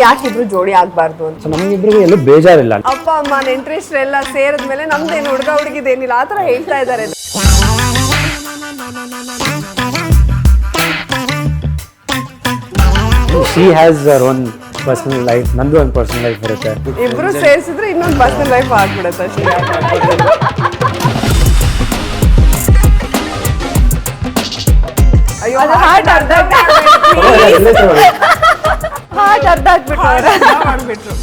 ಯಾಕಿಬ್ರು ಜೋಡಿ ಆಗ್ಬಾರ್ದು ಅಂತ. ಸೊ ನಮಗಿಬ್ರಿಗೂ ಎಲ್ಲೂ ಬೇಜಾರಿಲ್ಲ. ಅಪ್ಪ ಅಮ್ಮ ನೆಂಟ್ರಿಸ್ಟ್ ಎಲ್ಲ ಸೇರಿದ್ಮೇಲೆ ನಮ್ದೇನು ಹುಡುಗ ಹುಡುಗಿದೇನಿಲ್ಲ ಆ ಥರ ಹೇಳ್ತಾ ಇದ್ದಾರೆ. She has her own personal life, ನಂದು ಒಂದು ಪರ್ಸನಲ್ ಲೈಫ್ ಇರುತ್ತೆ. ಇಬ್ರು ಸೇರಿಸಿದ್ರೆ ಇನ್ನೊಂದು ಪರ್ಸನಲ್ ಲೈಫ್ ಆಗ್ಬಿಡುತ್ತೆ ಅಷ್ಟೇ. ಅಯ್ಯೋ ಹಾರ್ಟ್ ಅರ್ಧ ಆಗ್ಬಿಟ್ರು.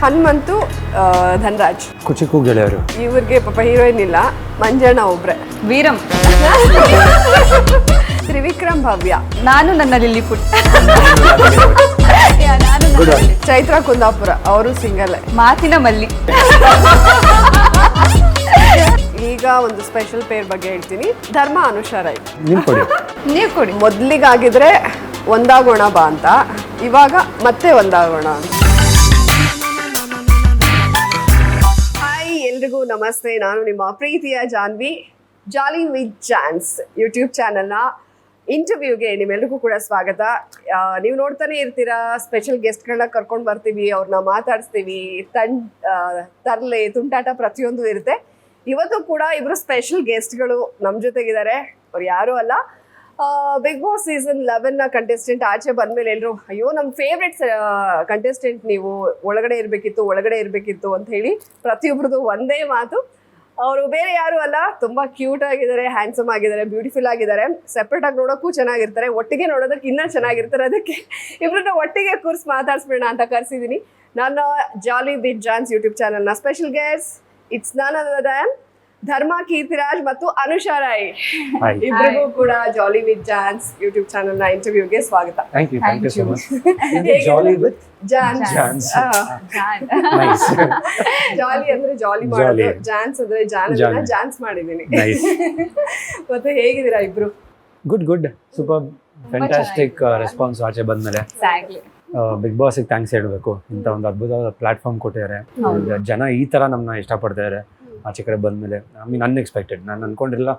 ಹನುಮಂತು, ಧನರಾಜ್ ಕುಚಿಕು ಗೆಳೆಯರು. ಇವ್ರಿಗೆ ಪಾಪ ಹೀರೋಯಿನ್ ಇಲ್ಲ, ಮಂಜಣ್ಣ ಒಬ್ರೆ. ವೀರಂ, ತ್ರಿವಿಕ್ರಮ್, ಭವ್ಯ, ನಾನು ನನ್ನ ಲಿಲ್ಲಿಪುಟ್, ಚೈತ್ರ ಕುಂದಾಪುರ, ಅವರು ಸಿಂಗಲ್. ಮಾತಿನ ಮಲ್ಲಿ. ಈಗ ಒಂದು ಸ್ಪೆಷಲ್ ಪೇರ್ ಬಗ್ಗೆ ಹೇಳ್ತೀನಿ. ಧರ್ಮ, ಅನುಷಾ ರೈ. ನೀವು ಕೊಡಿ. ಮೊದ್ಲಿಗಾಗಿದ್ರೆ ಒಂದಾಗೋಣ ಬಾ ಅಂತ, ಇವಾಗ ಮತ್ತೆ ಒಂದಾಗೋಣ ಅಂತ. ಹಾಯ್ ಎಲ್ರಿಗೂ ನಮಸ್ತೆ, ನಾನು ನಿಮ್ಮ ಪ್ರೀತಿಯ ಜಾನ್ವಿ. ಜಾಲಿ ವಿತ್ ಜಾನ್ಸ್ ಯೂಟ್ಯೂಬ್ ಚಾನಲ್ನ ಇಂಟರ್ವ್ಯೂಗೆ ನಿಮ್ಮೆಲ್ರಿಗೂ ಕೂಡ ಸ್ವಾಗತ. ನೀವು ನೋಡ್ತಾನೆ ಇರ್ತೀರಾ, ಸ್ಪೆಷಲ್ ಗೆಸ್ಟ್ಗಳನ್ನ ಕರ್ಕೊಂಡು ಬರ್ತೀವಿ, ಅವ್ರನ್ನ ಮಾತಾಡಿಸ್ತೀವಿ, ತರಲೆ ತುಂಟಾಟ ಪ್ರತಿಯೊಂದು ಇರುತ್ತೆ. ಇವತ್ತು ಕೂಡ ಇಬ್ರು ಸ್ಪೆಷಲ್ ಗೆಸ್ಟ್ಗಳು ನಮ್ಮ ಜೊತೆಗಿದ್ದಾರೆ. ಅವ್ರು ಯಾರೂ ಅಲ್ಲ, ಬಿಗ್ ಬಾಸ್ ಸೀಸನ್ 11ನ ಕಂಟೆಸ್ಟೆಂಟ್. ಆಚೆ ಬಂದ್ಮೇಲೆ ಎಲ್ಲರೂ ಅಯ್ಯೋ ನಮ್ಮ ಫೇವ್ರೆಟ್ ಕಂಟೆಸ್ಟೆಂಟ್ ನೀವು, ಒಳಗಡೆ ಇರಬೇಕಿತ್ತು ಅಂತ ಹೇಳಿ ಪ್ರತಿಯೊಬ್ಬರದು ಒಂದೇ ಮಾತು. ಅವರು ಬೇರೆ ಯಾರು ಅಲ್ಲ, ತುಂಬ ಕ್ಯೂಟ್ ಆಗಿದ್ದಾರೆ, ಹ್ಯಾಂಡ್ಸಮ್ ಆಗಿದ್ದಾರೆ, ಬ್ಯೂಟಿಫುಲ್ ಆಗಿದ್ದಾರೆ. ಸೆಪ್ರೇಟ್ ಆಗಿ ನೋಡೋಕ್ಕೂ ಚೆನ್ನಾಗಿರ್ತಾರೆ, ಒಟ್ಟಿಗೆ ನೋಡೋದಕ್ಕೆ ಇನ್ನೂ ಚೆನ್ನಾಗಿರ್ತಾರೆ. ಅದಕ್ಕೆ ಇಬ್ಬರನ್ನ ಒಟ್ಟಿಗೆ ಕೂರಿಸಿ ಮಾತಾಡ್ಸ್ಬೇಡ ಅಂತ ಕರೆಸಿದ್ದೀನಿ. ನನ್ನ ಜಾಲಿ ವಿತ್ ಜಾನ್ಸ್ ಯೂಟ್ಯೂಬ್ ಚಾನಲ್ನ ಸ್ಪೆಷಲ್ ಗೆಸ್ಟ್, ಇಟ್ಸ್ ನನ್ ಅದರ್ ದ್ಯಾನ್ ಧರ್ಮ, ಕೀರ್ತಿರಾಜ್ ಮತ್ತು ಅನುಷಾ ರೈ. ಇಬ್ಬರಿಗೂ ಕೂಡ ಜಾಲಿ ವಿತ್ ಜಾನ್ಸ್ ಯೂಟ್ಯೂಬ್ ಚಾನಲ್ನ ಇಂಟರ್ವ್ಯೂಗೆ ಸ್ವಾಗತ. Thank you so much. Jolly with Johns. Jolly ಅಂದ್ರೆ ಜಾಲಿ ಮಾಡೋದು, ಜಾನ್ಸ್ ಅಂದ್ರೆ ಜಾನ್ಸ್ ಮಾಡಿದ್ದೀನಿ. ಮತ್ತೆ ಹೇಗಿದ್ದೀರಾ ಇಬ್ರು? ಗುಡ್ ಸೂಪರ್ ಫ್ಯಾಂಟಾಸ್ಟಿಕ್ ರೆಸ್ಪಾನ್ಸ್ ಆಚೆ ಬಂದ್ಮೇಲೆ. ಬಿಗ್ ಬಾಸ್ಗೆ ಥ್ಯಾಂಕ್ಸ್ ಹೇಳಬೇಕು, ಇಂಥ ಒಂದು ಅದ್ಭುತವಾದ ಪ್ಲಾಟ್ಫಾರ್ಮ್ ಕೊಟ್ಟಿದ್ದಾರೆ. ಜನ ಈ ಥರ ನಮ್ಮನ್ನ ಇಷ್ಟಪಡ್ತಾರೆ ಆಚೆ ಕಡೆ ಬಂದಮೇಲೆ. ಅನ್ಎಕ್ಸ್ಪೆಕ್ಟೆಡ್, ನಾನು ಅಂದ್ಕೊಂಡಿರಲಿಲ್ಲ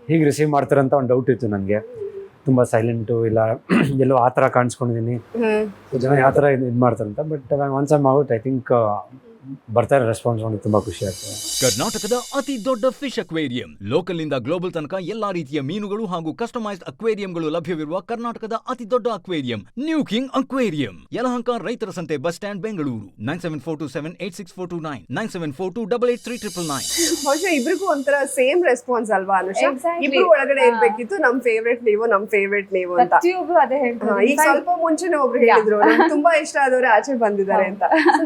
ಹೀಗೆ ರಿಸೀವ್ ಮಾಡ್ತಾರಂತ ಒಂದು ಡೌಟ್ ಇತ್ತು ನನಗೆ. ತುಂಬ ಸೈಲೆಂಟು, ಇಲ್ಲ ಎಲ್ಲೋ ಆ ಥರ ಕಾಣಿಸ್ಕೊಂಡಿದ್ದೀನಿ, ಜನ ಯಾವ ಥರ ಇದು ಮಾಡ್ತಾರಂತ. But once I'm out, I think ಬರ್ತಾರೆ ರೆಸ್ಪಾನ್ಸ್ ಮಾಡಿ ತುಂಬ ಖುಷಿ ಆಗ್ತದೆ. ಕರ್ನಾಟಕದ ಅತಿ ದೊಡ್ಡ ಫಿಶ್ ಅಕ್ವೇರಿಯಂ, ಲೋಕಲ್ ನಿಂದ ಗ್ಲೋಬಲ್ ತನಕ ಎಲ್ಲಾ ರೀತಿಯ ಮೀನುಗಳು ಹಾಗೂ ಕಸ್ಟಮೈಸ್ಡ್ ಅಕ್ವೇರಿಯಂಗಳು ಲಭ್ಯವಿರುವ ಕರ್ನಾಟಕದ ಅತಿ ದೊಡ್ಡ aquarium new king aquarium, Yelahanka ರೈತರ ಸಂತೆ ಬಸ್ ಸ್ಟ್ಯಾಂಡ್, ಬೆಂಗಳೂರು. 9742786429, 9742883999. ಬಹುಶಃ ಇಬ್ರಿಗೂ ಒಂಥರ ಸೇಮ್ ರೆಸ್ಪಾನ್ಸ್ ಅಲ್ವಾ ಅನುಷಾ? ಇಬ್ರು ಒಳಗಡೆ ಇರ್ಬೇಕಿತ್ತು, ನಮ್ ಫೇವ್ರೆಟ್ ನೀವು ಅಂತ. ಅದೇ ಹೇಳ್ತಾರೆ. ಈಗ ಸ್ವಲ್ಪ ಮುಂಚೆನೆ ಒಬ್ರು ಹೇಳಿದ್ರು ನಂಗೆ ತುಂಬಾ ಇಷ್ಟ ಆದವ್ರೆ ಆಚೆ ಬಂದಿದ್ದಾರೆ ಅಂತ.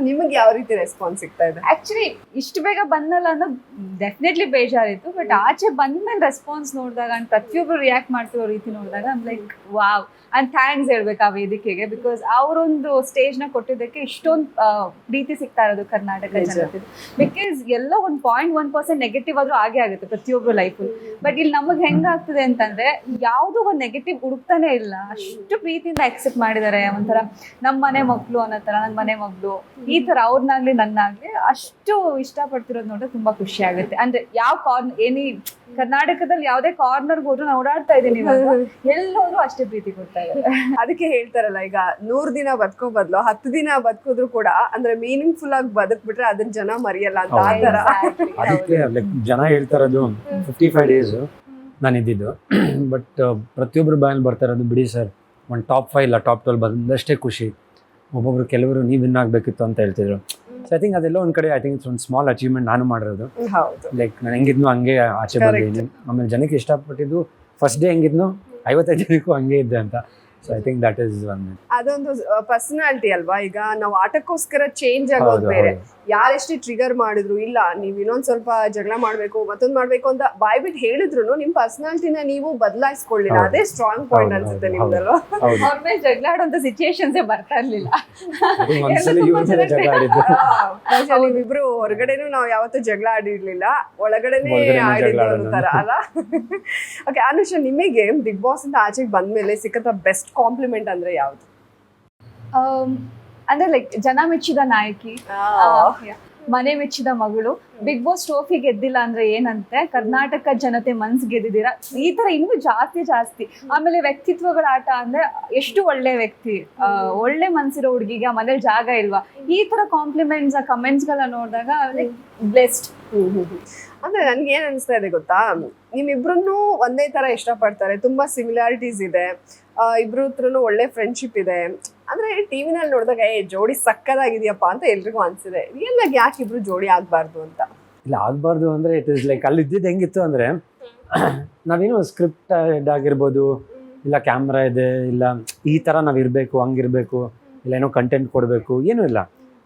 ನಿಮ್ಗೆ ಯಾವ ರೀತಿ ರೆಸ್ಪಾನ್ಸ್ ಸಿಗ್ತಾ ಇದೆ? ಆಕ್ಚುಲಿ ಇಷ್ಟು ಬೇಗ ಬಂದಲ್ಲ ಅನ್ನೋದು ಡೆಫಿನೆಟ್ಲಿ ಬೇಜಾರಿತ್ತು. ಬಟ್ ಆಚೆ ಬಂದ್ಮೇಲೆ ರೆಸ್ಪಾನ್ಸ್ ನೋಡಿದಾಗ ಅಂಡ್ ಪ್ರತಿಯೊಬ್ರು ರಿಯಾಕ್ಟ್ ಮಾಡ್ತಿರೋ ರೀತಿ ನೋಡಿದಾಗ I'm like wow. And thanks ಹೇಳ್ಬೇಕು ಆ ವೇದಿಕೆಗೆ, ಬಿಕಾಸ್ ಅವರೊಂದು ಸ್ಟೇಜ್ನ ಕೊಟ್ಟಿದ್ದಕ್ಕೆ ಇಷ್ಟೊಂದು ಪ್ರೀತಿ ಸಿಗ್ತಾ ಇರೋದು ಕರ್ನಾಟಕ ಜನತೆ. ಬಿಕಾಸ್ ಎಲ್ಲ 1% ನೆಗೆಟಿವ್ ಆದ್ರೂ ಆಗೇ ಆಗುತ್ತೆ ಪ್ರತಿಯೊಬ್ರು ಲೈಫಲ್ಲಿ. ಬಟ್ ಇಲ್ಲಿ ನಮಗೆ ಹೆಂಗಾಗ್ತದೆ ಅಂತಂದ್ರೆ ಯಾವುದೋ ಒಂದು ನೆಗೆಟಿವ್ ಹುಡುಕ್ತಾನೆ ಇಲ್ಲ, ಅಷ್ಟು ಪ್ರೀತಿಯಿಂದ ಅಕ್ಸೆಪ್ಟ್ ಮಾಡಿದ್ದಾರೆ. ಒಂಥರ ನಮ್ಮ ಮನೆ ಮಕ್ಕಳು ಅನ್ನೋ ಥರ, ನನ್ನ ಮನೆ ಮಗಳು ಈ ಥರ, ಅವ್ರನ್ನಾಗ್ಲಿ ನನ್ನಾಗ್ಲಿ ಅಷ್ಟು ಇಷ್ಟಪಡ್ತಿರೋದು ನೋಡಿದ್ರೆ ತುಂಬಾ ಖುಷಿ ಆಗುತ್ತೆ. ಅಂದ್ರೆ ಯಾವ ಕರ್ನಾಟಕದಲ್ಲಿ ಯಾವುದೇ ಕಾರ್ನರ್ಗೆ ಹೋದ್ರು ನಾನು ಓಡಾಡ್ತಾ ಇದ್ದೀನಿ, ಎಲ್ಲೋದ್ರು ಅಷ್ಟೇ ಪ್ರೀತಿ ಕೊಡ್ತಾ ಇದ್ದಾರೆ. ಅದಕ್ಕೆ ಹೇಳ್ತಾರಲ್ಲ, ಈಗ 100 ದಿನ ಬದುಕೋ ಬದಲು 10 ದಿನ ಬದುಕಿದ್ರು ಕೂಡ ಅಂದ್ರೆ ಮೀನಿಂಗ್ಫುಲ್ ಆಗಿ ಬದುಕ್ಬಿಟ್ರೆ ಅದನ್ನ ಜನ ಮರೆಯಲ್ಲ ಅಂತ. ಆ ತರ ಅದಕ್ಕೆ ಜನ ಹೇಳ್ತಾ ಇರೋದು 55 ಡೇಸ್ ನಾನು ಇದ್ದಿದ್ದು. ಬಟ್ ಪ್ರತಿಯೊಬ್ಬರು ಬಾಯಲ್ಲಿ ಬರ್ತಾ ಇರೋದು ಬಿಡಿ ಸರ್, ಒಂದು ಟಾಪ್ 5 ಇಲ್ಲ ಟಾಪ್ 12 ಬಂದಷ್ಟೇ ಖುಷಿ. ಒಬ್ಬೊಬ್ರು ಕೆಲವರು ನೀವು ವಿನ್ ಆಗಬೇಕಿತ್ತು ಅಂತ ಹೇಳ್ತಿದ್ರು. ಸೊ ಐ ಥಿಂಕ್ ಅದೆಲ್ಲ ಒಂದು ಕಡೆ ಐ ಥಿಂಕ್ ಇಟ್ಸ್ ಒಂದು ಸ್ಮಾಲ್ ಅಚೀವ್ಮೆಂಟ್ ನಾನು ಮಾಡಿರೋದು. ಲೈಕ್ ನಾನು ಹೆಂಗಿದ್ನು ಹಂಗೆ ಆಚೆ ಬಂದಿದ್ದೀನಿ. ಆಮೇಲೆ ಜನಕ್ಕೆ ಇಷ್ಟಪಟ್ಟಿದ್ದು ಫಸ್ಟ್ ಡೇ ಹೆಂಗಿದ್ನು 55 ಜನಕ್ಕೂ ಹಂಗೆ ಇದ್ದೆ ಅಂತ. So I think that is one. ಅದೊಂದು ಪರ್ಸನಾಲಿಟಿ ಅಲ್ವಾ. ಈಗ ನಾವು ಆಟಕ್ಕೋಸ್ಕರ ಚೇಂಜ್ ಆಗೋದು ಬೇರೆ, ಯಾರೆಷ್ಟೇ ಟ್ರಿಗರ್ ಮಾಡಿದ್ರು ಇಲ್ಲ ನೀವು ಇನ್ನೊಂದ್ ಸ್ವಲ್ಪ ಜಗಳ ಮಾಡ್ಬೇಕು ಮತ್ತೊಂದ್ ಮಾಡ್ಬೇಕು ಅಂತ ಬಾಯ್ಬಿಟ್ಟು ಹೇಳಿದ್ರು ನಿಮ್ ಪರ್ಸನಾಲಿಟಿನ ನೀವು ಬದಲಾಯಿಸ್ಕೊಳ್ಳಿಲ್ಲ. ಅದೇ ಸ್ಟ್ರಾಂಗ್ ಪಾಯಿಂಟ್ ಅನ್ಸುತ್ತೆ ನಿಮ್ದಲ್ವಾ? ಅವ್ರ ಮೇಲೆ ಜಗಳ ಆಡೋಂತ ಸಿಚುಯೇಷನ್ಸ್ ಬರ್ತಾ ಇರ್ಲಿಲ್ಲ. ನೀವಿಬ್ರು ಹೊರಗಡೆನೂ ನಾವು ಯಾವತ್ತೂ ಜಗಳ ಆಡಿರ್ಲಿಲ್ಲ, ಒಳಗಡೆನೆ ಆಡಿದ್ರು ಅಂತಾರ ಅಲ್ಲ. ಓಕೆ ಅನುಷಾ, ನಿಮಗೆ ಬಿಗ್ ಬಾಸ್ ಅಂತ ಆಚೆಗೆ ಬಂದ್ಮೇಲೆ ಸಿಕ್ಕಂತ ಬೆಸ್ಟ್ ಕಾಂಪ್ಲಿಮೆಂಟ್ ಅಂದ್ರೆ ಯಾವ್ದು? ಅಂದ್ರೆ ಲೈಕ್ ಜನ ಮೆಚ್ಚಿದ ನಾಯಕಿ. ಮನೆ ಮೆಚ್ಚಿದ ಮಗಳು, ಬಿಗ್ ಬಾಸ್ ಟ್ರೋಫಿ ಗೆದ್ದಿಲ್ಲ ಅಂದ್ರೆ ಏನಂತೆ, ಕರ್ನಾಟಕ ಜನತೆ ಮನ್ಸ್ ಗೆದ್ದಿದ್ದೀರಾ, ಈ ತರ ಇನ್ನೂ ಜಾಸ್ತಿ. ಆಮೇಲೆ ವ್ಯಕ್ತಿತ್ವಗಳ ಆಟ ಅಂದ್ರೆ ಎಷ್ಟು ಒಳ್ಳೆ ವ್ಯಕ್ತಿ, ಒಳ್ಳೆ ಮನ್ಸಿರೋ ಹುಡುಗಿಗೆ ಆ ಮನೇಲಿ ಜಾಗ ಇಲ್ವಾ, ಈ ತರ ಕಾಂಪ್ಲಿಮೆಂಟ್ಸ್ ಕಮೆಂಟ್ಸ್ ಗಳನ್ನ ನೋಡಿದಾಗ ಲೈಕ್ ಬ್ಲೆಸ್ಡ್. ಅಂದ್ರೆ ನನ್ಗೆ ಏನ್ ಅನಿಸ್ತಾ ಇದೆ ಗೊತ್ತಾ, ನಿಮ್ಮಿಬ್ರು ಒಂದೇ ತರ ಇಷ್ಟಪಡ್ತಾರೆ, ತುಂಬಾ ಸಿಮಿಲಾರಿಟೀಸ್ ಇದೆ, ಇಬ್ರು ಹತ್ರನು ಒಳ್ಳೆ ಫ್ರೆಂಡ್ಶಿಪ್ ಇದೆ. ಅಂದ್ರೆ ಟಿವಿನಲ್ಲಿ ನೋಡಿದಾಗ ಜೋಡಿ ಸಕ್ಕದಾಗಿದೆಯಪ್ಪ ಅಂತ ಎಲ್ರಿಗೂ ಅನ್ಸಿದೆ. ರಿಯಲ್ ಆಗಿ ಯಾಕೆ ಇಬ್ರು ಜೋಡಿ ಆಗ್ಬಾರ್ದು ಅಂತ? ಇಲ್ಲ ಆಗಬಾರ್ದು ಅಂದರೆ ಇಟ್ ಇಸ್ ಲೈಕ್ ಅಲ್ಲಿ ಇದ್ದಿದ್ದು ಹೆಂಗಿತ್ತು ಅಂದರೆ ನಾವೇನು ಸ್ಕ್ರಿಪ್ಟ್ ಆಗಿರ್ಬೋದು, ಇಲ್ಲ ಕ್ಯಾಮ್ರಾ ಇದೆ, ಇಲ್ಲ ಈ ಥರ ನಾವು ಇರಬೇಕು ಹಂಗಿರಬೇಕು, ಇಲ್ಲ ಏನೋ ಕಂಟೆಂಟ್ ಕೊಡಬೇಕು, ಏನೂ ಇಲ್ಲ.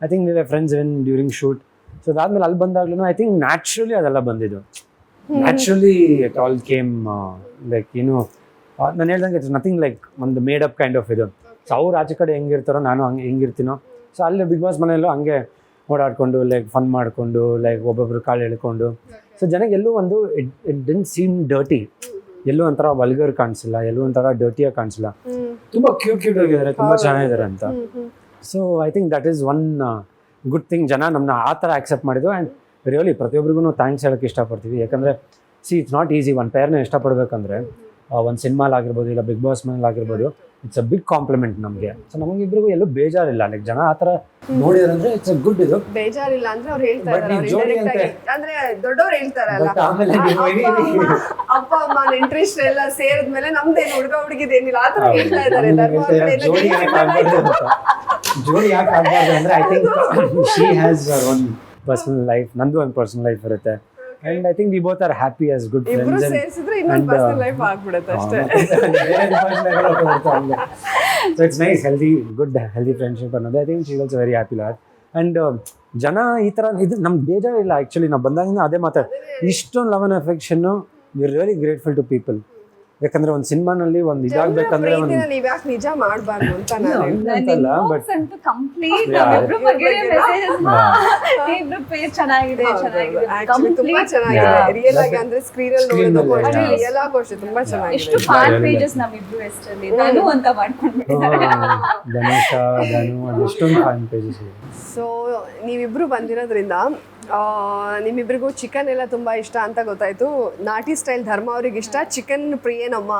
I think we friends when during shoot. So ಅದಾದ್ಮೇಲೆ ಅಲ್ಲಿ ಬಂದಾಗ್ಲೂ ಐ ಥಿಂಕ್ ನ್ಯಾಚುರಲಿ ಅದೆಲ್ಲ ಬಂದಿದ್ದು. Naturally it all came like ಏನು ನಾನು ಹೇಳ್ದಂಗೆ ಇಟ್ಸ್ ನಥಿಂಗ್ ಲೈಕ್ ಒಂದು ಮೇಡ್ ಅಪ್ ಕೈಂಡ್ ಆಫ್ ಇದು. ಸೊ ಅವ್ರು ಆಚೆ ಕಡೆ ಹೆಂಗಿರ್ತಾರೋ ನಾನು ಹಂಗೆ ಹೆಂಗಿರ್ತೀನೋ. ಸೊ ಅಲ್ಲಿ ಬಿಗ್ ಬಾಸ್ ಮನೆಯಲ್ಲೂ ಹಂಗೆ ಓಡಾಡ್ಕೊಂಡು ಲೈಕ್ ಫನ್ ಮಾಡಿಕೊಂಡು ಲೈಕ್ ಒಬ್ಬೊಬ್ರು ಕಾಳು ಎಳ್ಕೊಂಡು. ಸೊ ಜನಕ್ಕೆ ಎಲ್ಲೂ ಒಂದು ಇಟ್ ಡಿಂಟ್ ಸೀಮ್ ಡರ್ಟಿ, ಎಲ್ಲೂ ಒಂಥರ ವಲ್ಗರ್ ಕಾಣಿಸಿಲ್ಲ, ಎಲ್ಲೂ ಒಂಥರ ಡರ್ಟಿಯಾಗಿ ಕಾಣಿಸಿಲ್ಲ. ತುಂಬ ಕ್ಯೂಟ್ ಆಗಿದ್ದಾರೆ, ತುಂಬ ಚೆನ್ನಾಗಿದ್ದಾರೆ ಅಂತ. So I think that is one good thing. ಜನ ನಮ್ಮನ್ನ ಆ ಥರ ಆಕ್ಸೆಪ್ಟ್ ಮಾಡಿದ್ದು. ಆ್ಯಂಡ್ ರಿಯಲಿ ಪ್ರತಿಯೊಬ್ಬರಿಗೂ ಥ್ಯಾಂಕ್ಸ್ ಹೇಳೋಕ್ಕೆ ಇಷ್ಟಪಡ್ತೀವಿ. ಯಾಕಂದರೆ ಇಟ್ಸ್ ನಾಟ್ ಈಸಿ ಒಂದು ಪೇರ್ನ ಇಷ್ಟಪಡಬೇಕಂದ್ರೆ, ಒಂದು ಸಿನಿಮಾಲಾಗಿರ್ಬೋದು ಇಲ್ಲ ಬಿಗ್ ಬಾಸ್ ಮನೇಲಾಗಿರ್ಬೋದು, ಇಟ್ಸ್ ಅ ಬಿಗ್ ಕಾಂಪ್ಲಿಮೆಂಟ್ ನಮಗೆ. ಸೊ ನಮಗಿಬ್ರಿಗೂ ಎಲ್ಲೂ ಬೇಜಾರಿಲ್ಲ. ಲೈಕ್ ಜನ ಆ ಥರ ನೋಡಿದ್ರಂದ್ರೆ ಇಟ್ಸ್ ಅ ಗುಡ್ ಇದು. ಬೇಜಾರಿಲ್ಲ ಅಂದ್ರೆ ಅವ್ರು ಹೇಳ್ತಾರೆ, ಅಂದ್ರೆ ದೊಡ್ಡವ್ರು ಹೇಳ್ತಾರಲ್ಲ, ಅಪ್ಪ ಅಮ್ಮ ಇಂಟ್ರೆಸ್ಟ್ ಎಲ್ಲ ಸೇರಿದ್ಮೇಲೆ ನಮ್ದೇನು ಹುಡುಗ ಹುಡುಗಿದೇನಿಲ್ಲ ಆ ಥರ ಹೇಳ್ತಾ ಇದ್ದಾರೆ. ಜೋಡಿ ಯಾಕೆ ಆಗ್ಬಾರ್ದು ಅಂದ್ರೆ I think she has one personal life, ನಂದು ಒಂದು ಪರ್ಸನಲ್ ಲೈಫ್ ಇರುತ್ತೆ. And I think we both are happy as good friends. ಇಬ್ರು ಸೇರಿಸಿದ್ರೆ ಇನ್ನೊಂದು ಪರ್ಸನಲ್ ಲೈಫ್ ಆಗ್ಬಿಡುತ್ತೆ ಅಷ್ಟೇ. So it's nice, healthy friendship ಅನ್ನೋದು. I think she is also very happy lot. And ಜನ ಈ ಥರ ಇದು ನಮ್ಗೆ ಬೇಜಾರಿಲ್ಲ. ಆ್ಯಕ್ಚುಲಿ ನಾವು ಬಂದಾಗಿಂದ ಅದೇ ಇಷ್ಟೊಂದು ಲವ್ ಆ್ಯಂಡ್ ಅಫೆಕ್ಷನ್ನು, we are really grateful to people. ಯಾಕಂದ್ರೆ ಒಂದು ಸಿನಿಮಾನಲ್ಲಿ ಒಂದು ಇದಾಗಬೇಕಂದ್ರೆ ಒಂದು ನೀವ್ ಯಾಕೆ ನಿಜ ಮಾಡಬಾರ್ದು ಅಂತ ನಾನು ಅಂತಲ್ಲ, ಬಟ್ ಕಂಪ್ಲೀಟ್ ಇಬ್ರು ಬಗ್ಗೆ ಮೆಸೇಜಸ್ ಇಬ್ರು ಪೇಜ್ ಚೆನ್ನಾಗಿದೆ ತುಂಬಾ ಚೆನ್ನಾಗಿದೆ. ರಿಯಲ್ ಆಗಿ ಅಂದ್ರೆ ಸ್ಕ್ರೀನ್ ಅಲ್ಲಿ ನೋಡೋದಕ್ಕೂ ಅಷ್ಟೇ, ರಿಯಲ್ ಆಗೋ ಅಷ್ಟೇ ತುಂಬಾ ಚೆನ್ನಾಗಿದೆ. ಎಷ್ಟು ಫಾನ್ ಪೇಜಸ್ ನಮ್ಮಿಬ್ರು ಹೆಸರಲ್ಲಿ ಧನು ಅಂತ ಮಾಡ್ಕೊಂಡ್ಬಿಟ್ಟಿದ್ದಾರೆ. ಧನು ಅದೆಷ್ಟೊಂದು ಫಾನ್ ಪೇಜಸ್ ಇದೆ. ಸೊ ನೀವಿಬ್ರು ಬಂದಿರೋದ್ರಿಂದ ನಿಮ್ಮಿಬ್ರಿಗೂ ಚಿಕನ್ ಎಲ್ಲ ತುಂಬ ಇಷ್ಟ ಅಂತ ಗೊತ್ತಾಯಿತು. ನಾಟಿ ಸ್ಟೈಲ್ ಧರ್ಮ ಅವ್ರಿಗೆ ಇಷ್ಟ, ಚಿಕನ್ ಪ್ರಿಯೆ ನಮ್ಮ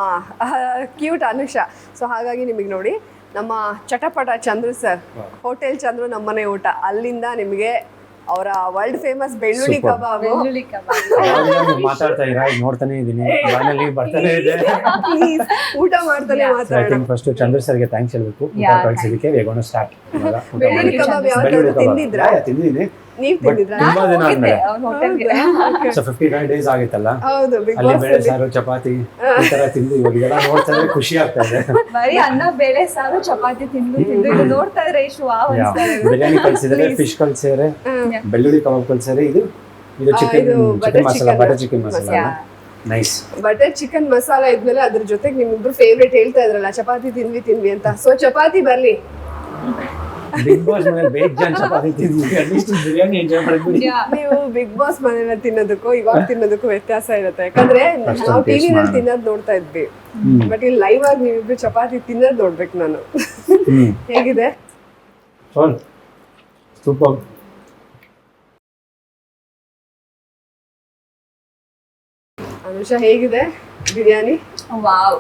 ಕ್ಯೂಟ್ ಅನುಷಾ. ಸೊ ಹಾಗಾಗಿ ನಿಮಗೆ ನೋಡಿ ನಮ್ಮ ಚಟಪಟ ಚಂದ್ರು ಸರ್, ಹೋಟೆಲ್ ಚಂದ್ರು ನಮ್ಮನೆ ಊಟ, ಅಲ್ಲಿಂದ ನಿಮಗೆ ಅವರ ವರ್ಲ್ಡ್ ಫೇಮಸ್ ಬೆಳ್ಳುಳ್ಳಿ ಕಬಾಬ್ ಮಾತಾಡ್ತಾ ಇರಾ, ನೋಡ್ತಾನೆ ಇದೀನಿ, ಬಾಯಲ್ಲಿ ಬರ್ತಾನೆ ಇದೆ. ಪ್ಲೀಸ್ ಊಟ ಮಾಡ್ತಾನೆ ಮಾತಾಡೋಣ. ಫಸ್ಟ್ ಚಂದ್ರ ಸರ್ಗೆ ಥ್ಯಾಂಕ್ಸ್ ಹೇಳ್ಬೇಕು ಊಟ ಕಳಿಸಿದಕ್ಕೆ. V ಗೋಣ start. ಬೆಳ್ಳುಳ್ಳಿ ಕಬಾಬ್ ಯಾವತ್ತಾದ್ರೂ ತಿಂದಿದ್ರಾ? ತಿಂದಿದ್ದೀನಿ. ನೀವು ತಿಂದಿದ್ರಾ? ತುಂಬಾ ದಿನ ಆದ್ಮೇಲೆ. ಹೋಟೆಲ್ಗೆ ಸೊ 55 days ಆಗಿತ್ತಲ್ಲ, ಹೌದು. ಬಿಗ್ ಅಲ್ಲಿ ಬಾಸ್ ಬೇಳೆ ಸಾರು ಚಪಾತಿ ಈ ತರ ತಿಂದು ಇವಾಗ ಇದೆಲ್ಲ ನೋಡ್ತಾ ಇದ್ರೆ ಖುಷಿ ಆಗ್ತಾ ಇದೆ. ಬರೀ ಅನ್ನ ಬೇಳೆ ಸಾರು ಚಪಾತಿ ತಿಂದು ಇದು ನೋಡ್ತಾ ಇದ್ರೆ ಎಷ್ಟು ವಾವ್ ಅನ್ಸ್ತಾ ಇದೆ. ಬಿರಿಯಾನಿ ಕಳ್ಸಿದ್ರೆ, ಫಿಶ್ ಕಳ್ಸಿದ್ರೆ, ಬೆಳ್ಳುಳ್ಳಿ ಕಬಾಬ್ ಕಳ್ಸಿದ್ರೆ, ಇದು chicken masala, butter chicken masala. Nice. Butter chicken masala ಇದ್ಮೇಲೆ ಅದ್ರ ಜೊತೆಗೆ ನಿಮ್ಮಿಬ್ರು ಫೇವ್ರೇಟ್ ಹೇಳ್ತಾ ಇದ್ರಲ್ಲ ಚಪಾತಿ ತಿನ್ವಿ ಅಂತ. ಸೊ ಚಪಾತಿ ಬರ್ಲಿ. ಬಿಗ್ ಬಾಸ್ ಮನೇಲಿ ಬೇಜಾನ್ ಚಪಾತಿ ತಿಂದ್ವಿ, ಅಟ್ಲೀಸ್ಟ್ ಬಿರಿಯಾನಿ ಎಂಜಾಯ್ ಮಾಡಿದ್ವಿ. ನೀವು ಬಿಗ್ ಬಾಸ್ ಮನೇಲಿ ತಿನ್ನೋದಕ್ಕೂ ಇವಾಗ ತಿನ್ನೋದಕ್ಕೂ ವ್ಯತ್ಯಾಸ ಇರುತ್ತೆ. ಯಾಕಂದ್ರೆ ನಾವು ಟಿವಿನಲ್ಲಿ ತಿನ್ನೋದು ನೋಡ್ತಾ ಇದ್ವಿ, ಬಟ್ ಇಲ್ಲಿ ಲೈವ್ ಆಗಿ ನೀವಿಬ್ರು ಚಪಾತಿ ತಿನ್ನೋದು ನೋಡ್ಬೇಕು ನಾನು. ಹೇಗಿದೆ? ಸೂಪರ್. ಅನುಷಾ ಹೇಗಿದೆ ಬಿರಿಯಾನಿ? ವಾವ್,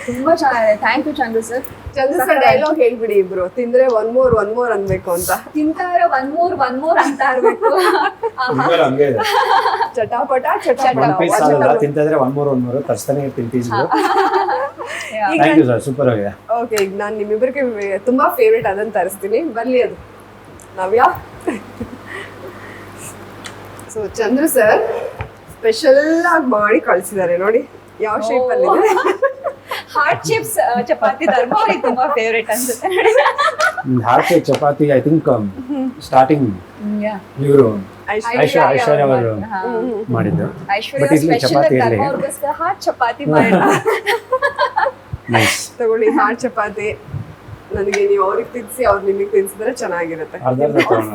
ತುಂಬಾ ಚೆನ್ನಾಗಿದೆ. Thank you Chandru sir. Chandra sir dialogue ಹೇಳ್ಬಿಡಿ ಇಬ್ರು, ತಿಂದ್ರೆ ಒನ್ ಮೋರ್ ಅನ್ಬೇಕು ಅಂತ. ತಿಂತಾರೆ ಒನ್ ಮೋರ್ ಅಂತ ಇರ್ಬೇಕು. ಚಟಾಪಟ ತಿಂತಿದ್ರೆ ಒನ್ ಮೋರ್ ತರ್ಸ್ತಾನೆ ತಿಂತಿದ್ರು. ಥ್ಯಾಂಕ್ ಯು ಸರ್, ಸೂಪರ್ ಆಗಿದೆ. ಓಕೆ, ಈಗ ನಾನು ನಿಮ್ಮಿಬ್ಬರಿಗೆ ತುಂಬಾ ಫೇವ್ರೇಟ್ ಅದನ್ನ ತರಿಸ್ತೀನಿ, ಬರ್ಲಿ ಅದು Navya. So Chandra sir special ಆಗಿ ಮಾಡಿ ಕಳ್ಸಿದ್ದಾರೆ ನೋಡಿ, ಯಾವ ಶೇಪ್ ಅಲ್ಲಿ ಇದೆ. ಹಾರ್ಟ್ ಶೇಪ್ಸ್ ಚಪಾತಿ ಧರ್ಮ ಅವ್ರಿಗೆ ತುಂಬಾ ಫೇವ್ರೇಟ್ ಅನ್ಸುತ್ತೆ. Heart shape chapati I think starting ಇವರು ಐಶ್ವರ್ಯ ಅವರು ಮಾಡಿದ್ದು. ಐಶ್ವರ್ಯ ಸ್ಪೆಷಲ್ ಧರ್ಮ ಅವ್ರಿಗೋಸ್ಕರ ಹಾರ್ಟ್ ಚಪಾತಿ ಮಾಡಿದ್ರು. ನೈಸ್. ತಗೊಳ್ಳಿ ಹಾರ್ಟ್ ಚಪಾತಿ. ನನಗೆ ನೀವು ಅವ್ರಿಗೆ ತಿನ್ಸಿ ಅವ್ರು ನಿಮಗೆ ತಿನ್ಸಿದ್ರೆ ಚೆನ್ನಾಗಿರುತ್ತೆ.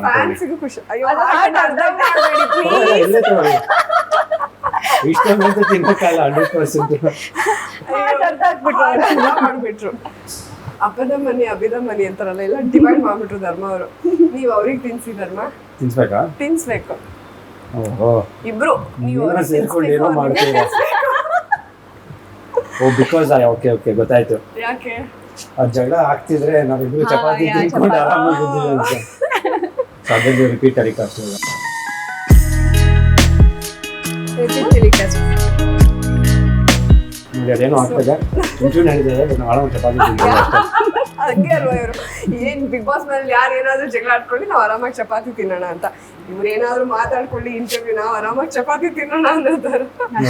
ಫ್ಯಾನ್ಸಿಗೂ ಖುಷಿ. ಅಯ್ಯೋ ಇಷ್ಟೊಂದು ತಿನ್ನಕ್ಕಲ್ಲ 100%. ಮಾಡ್ಬಿಟ್ರು. ಅಪದ ಮನಿ ಅಭಿದ ಮನಿ ಅಂತಾರಲ್ಲ, ಎಲ್ಲ ಡಿವೈಡ್ ಮಾಡ್ಬಿಟ್ರು ಧರ್ಮ ಅವರು. ನೀವು ಅವ್ರಿಗೆ ತಿನ್ಸಿ ಧರ್ಮ. ತಿನ್ಸ್ಬೇಕಾ? ತಿನ್ಸ್ಬೇಕು ಓಹೋ, ಇಬ್ರು. ನೀವು ನೀವೆಲ್ಲ ಸೇರ್ಕೊಂಡು ಏನೋ ತಿನ್ಸ್ಬೇಕು ಮಾಡ್ತೀರಾ? ಓ, ಬಿಕಾಸ್ ಓಕೆ ಓಕೆ ಗೊತ್ತಾಯ್ತು. ಯಾಕೆ? ಆ ಜಗಳ ಆಗ್ತಿದ್ರೆ ನಾವಿಬ್ರು ಹಾ, ಚಪಾತಿ ಯಾ, ತಿನ್ಕೊಂಡು ಚಪಾತಿ. ಆರಾಮಾಗಿ ಇದ್ದೀವಿ ಅಂತ. ಸೊ ಅದನ್ನು ರಿಪೀಟ್ ಟೆಲಿಕಾಸ್ಟ್ ನೋಡಿ, ಅದೇನೋ ಆಗ್ತದೆ. ಇಂಟರ್ವ್ಯೂ ನಡೀತದೆ, ನಾವು ಆರಾಮಾಗಿ ಚಪಾತಿ ತಿಂತೀವಿ ಅಷ್ಟೇ. ಹಂಗೆ ಅಲ್ವಾ ಇವರು? ಏನ್ ಬಿಗ್ ಬಾಸ್ ಮೇಲೆ ಯಾರು ಏನಾದ್ರು ಜಗಳ ಆಡ್ಕೊಳ್ಳಿ ನಾವು ಆರಾಮಾಗಿ ಚಪಾತಿ ತಿನ್ನೋಣ ಅಂತ, ಇವ್ರು ಏನಾದ್ರು ಮಾತಾಡ್ಕೊಳ್ಳಿ ಇಂಟರ್ವ್ಯೂ ನಾವು ಆರಾಮಾಗಿ ಚಪಾತಿ ತಿನ್ನೋಣ ಅನ್ನೋದಾರ.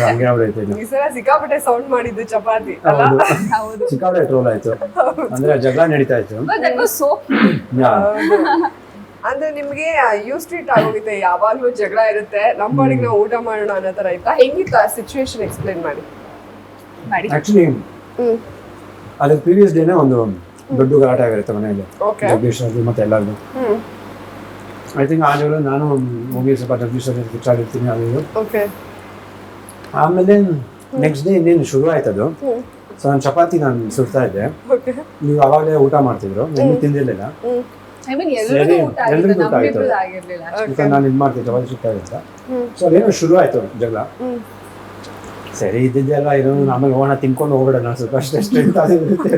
ಹಂಗೆ ಆಗ್ಬಿಡೈತೆ ಇದು. ಈ ಸಲ ಸಿಕ್ಕಾಪಟ್ಟೆ ಸೌಂಡ್ ಮಾಡಿದ್ದು ಚಪಾತಿ ಅಲ್ಲ? ಹೌದು, ಹೌದು. ಸಿಕ್ಕಾಪಟ್ಟೆ ಟ್ರೋಲ್ ಆಯ್ತು. ಅಂದ್ರೆ ಜಗಳ ನಡೀತಾ ಇತ್ತು. But that was so ಯಾ. ಹೌದು. ಅಂದ್ರೆ ನಿಮ್ಗೆ ಯೂಸ್ ಟ್ರೀಟ್ ಆಗೋಗುತ್ತೆ, ಯಾವಾಗ್ಲೂ ಜಗಳ ಇರುತ್ತೆ, ನಮ್ಮ ಪಾಡಿಗೆ ನಾವು ಊಟ ಮಾಡೋಣ ಅನ್ನೋ ತರ ಆಯ್ತಾ? ಹೆಂಗಿತ್ತು ಆ ಸಿಚುವೇಶನ್? ಎಕ್ಸ್ಪ್ಲೈನ್ ಮಾಡಿ. ಮಾಡಿ. ಆಕ್ಚುಲಿ ಹ್ಮ್. ಅದ್ರ ಪ್ರೀವಿಯಸ್ ಡೇನೇ ಒಂದು ದೊಡ್ಡ ಗಲಾಟೆ ಆಗಿರುತ್ತೆ ಮನೆಯಲ್ಲಿ, ಓಕೆ. ಜಗದೀಶ್ ಅವ್ರದ್ದು ಮತ್ತೆ ಎಲ್ಲರದು. ಹ್ಮ್. ಐ ಥಿಂಕ್ ಆಗಲೂ ನಾನು ಹೋಗಿ ಸ್ವಲ್ಪ ಜಗದೀಶ್ ಅವ್ರಿಗೆ ಕಿಚ್ಚಾಡಿರ್ತೀನಿ ಅದು ಇದು. ಓಕೆ. ಆಮೇಲೆ ನೆಕ್ಸ್ಟ್ ಡೇ ಇನ್ನೇನು ಶುರು ಆಯ್ತದು. ಹ್ಮ್. ಸೊ ನಾನು ಚಪಾತಿ ನಾನು ಸುಡ್ತಾ ಇದ್ದೆ, ಓಕೆ. ನೀವು ಅವಾಗಲೇ ಊಟ ಮಾಡ್ತಿದ್ರು, ಇನ್ನೂ ತಿಂದಿರ್ಲಿಲ್ಲ. ಹ್ಮ್. I mean, ಸರಿ, ಎಲ್ರಿಗೂ ಊಟ ಆಗಿತ್ತು, ಎಲ್ರಿಗೂ ಊಟ ಆಯ್ತು. ನಮ್ಮಿಬ್ರದ್ದು ಆಗಿರ್ಲಿಲ್ಲ ಅಷ್ಟೇ. ಯಾಕಂದ್ರೆ ನಾನು ಇದು ಮಾಡ್ತೀನಿ ಚಪಾತಿ ಸುಡ್ತಾ ಇದ್ದೆ. ಹ್ಮ್. ಸೊ ಅದೇನೋ ಶುರು ಆಯ್ತು ಜಗಳ. ಹ್ಮ್. ಸರಿ ಇದ್ದಿದ್ದೆಲ್ಲ ಇರೋನು ಆಮೇಲೆ ಹೋಗೋಣ ತಿನ್ಕೊಂಡು ಹೋಗ್ಬಿಡೋಣ, ಸ್ವಲ್ಪ ಅಷ್ಟೇ ಸ್ಟ್ರೆಂತ್ ಆಗಿರುತ್ತೆ.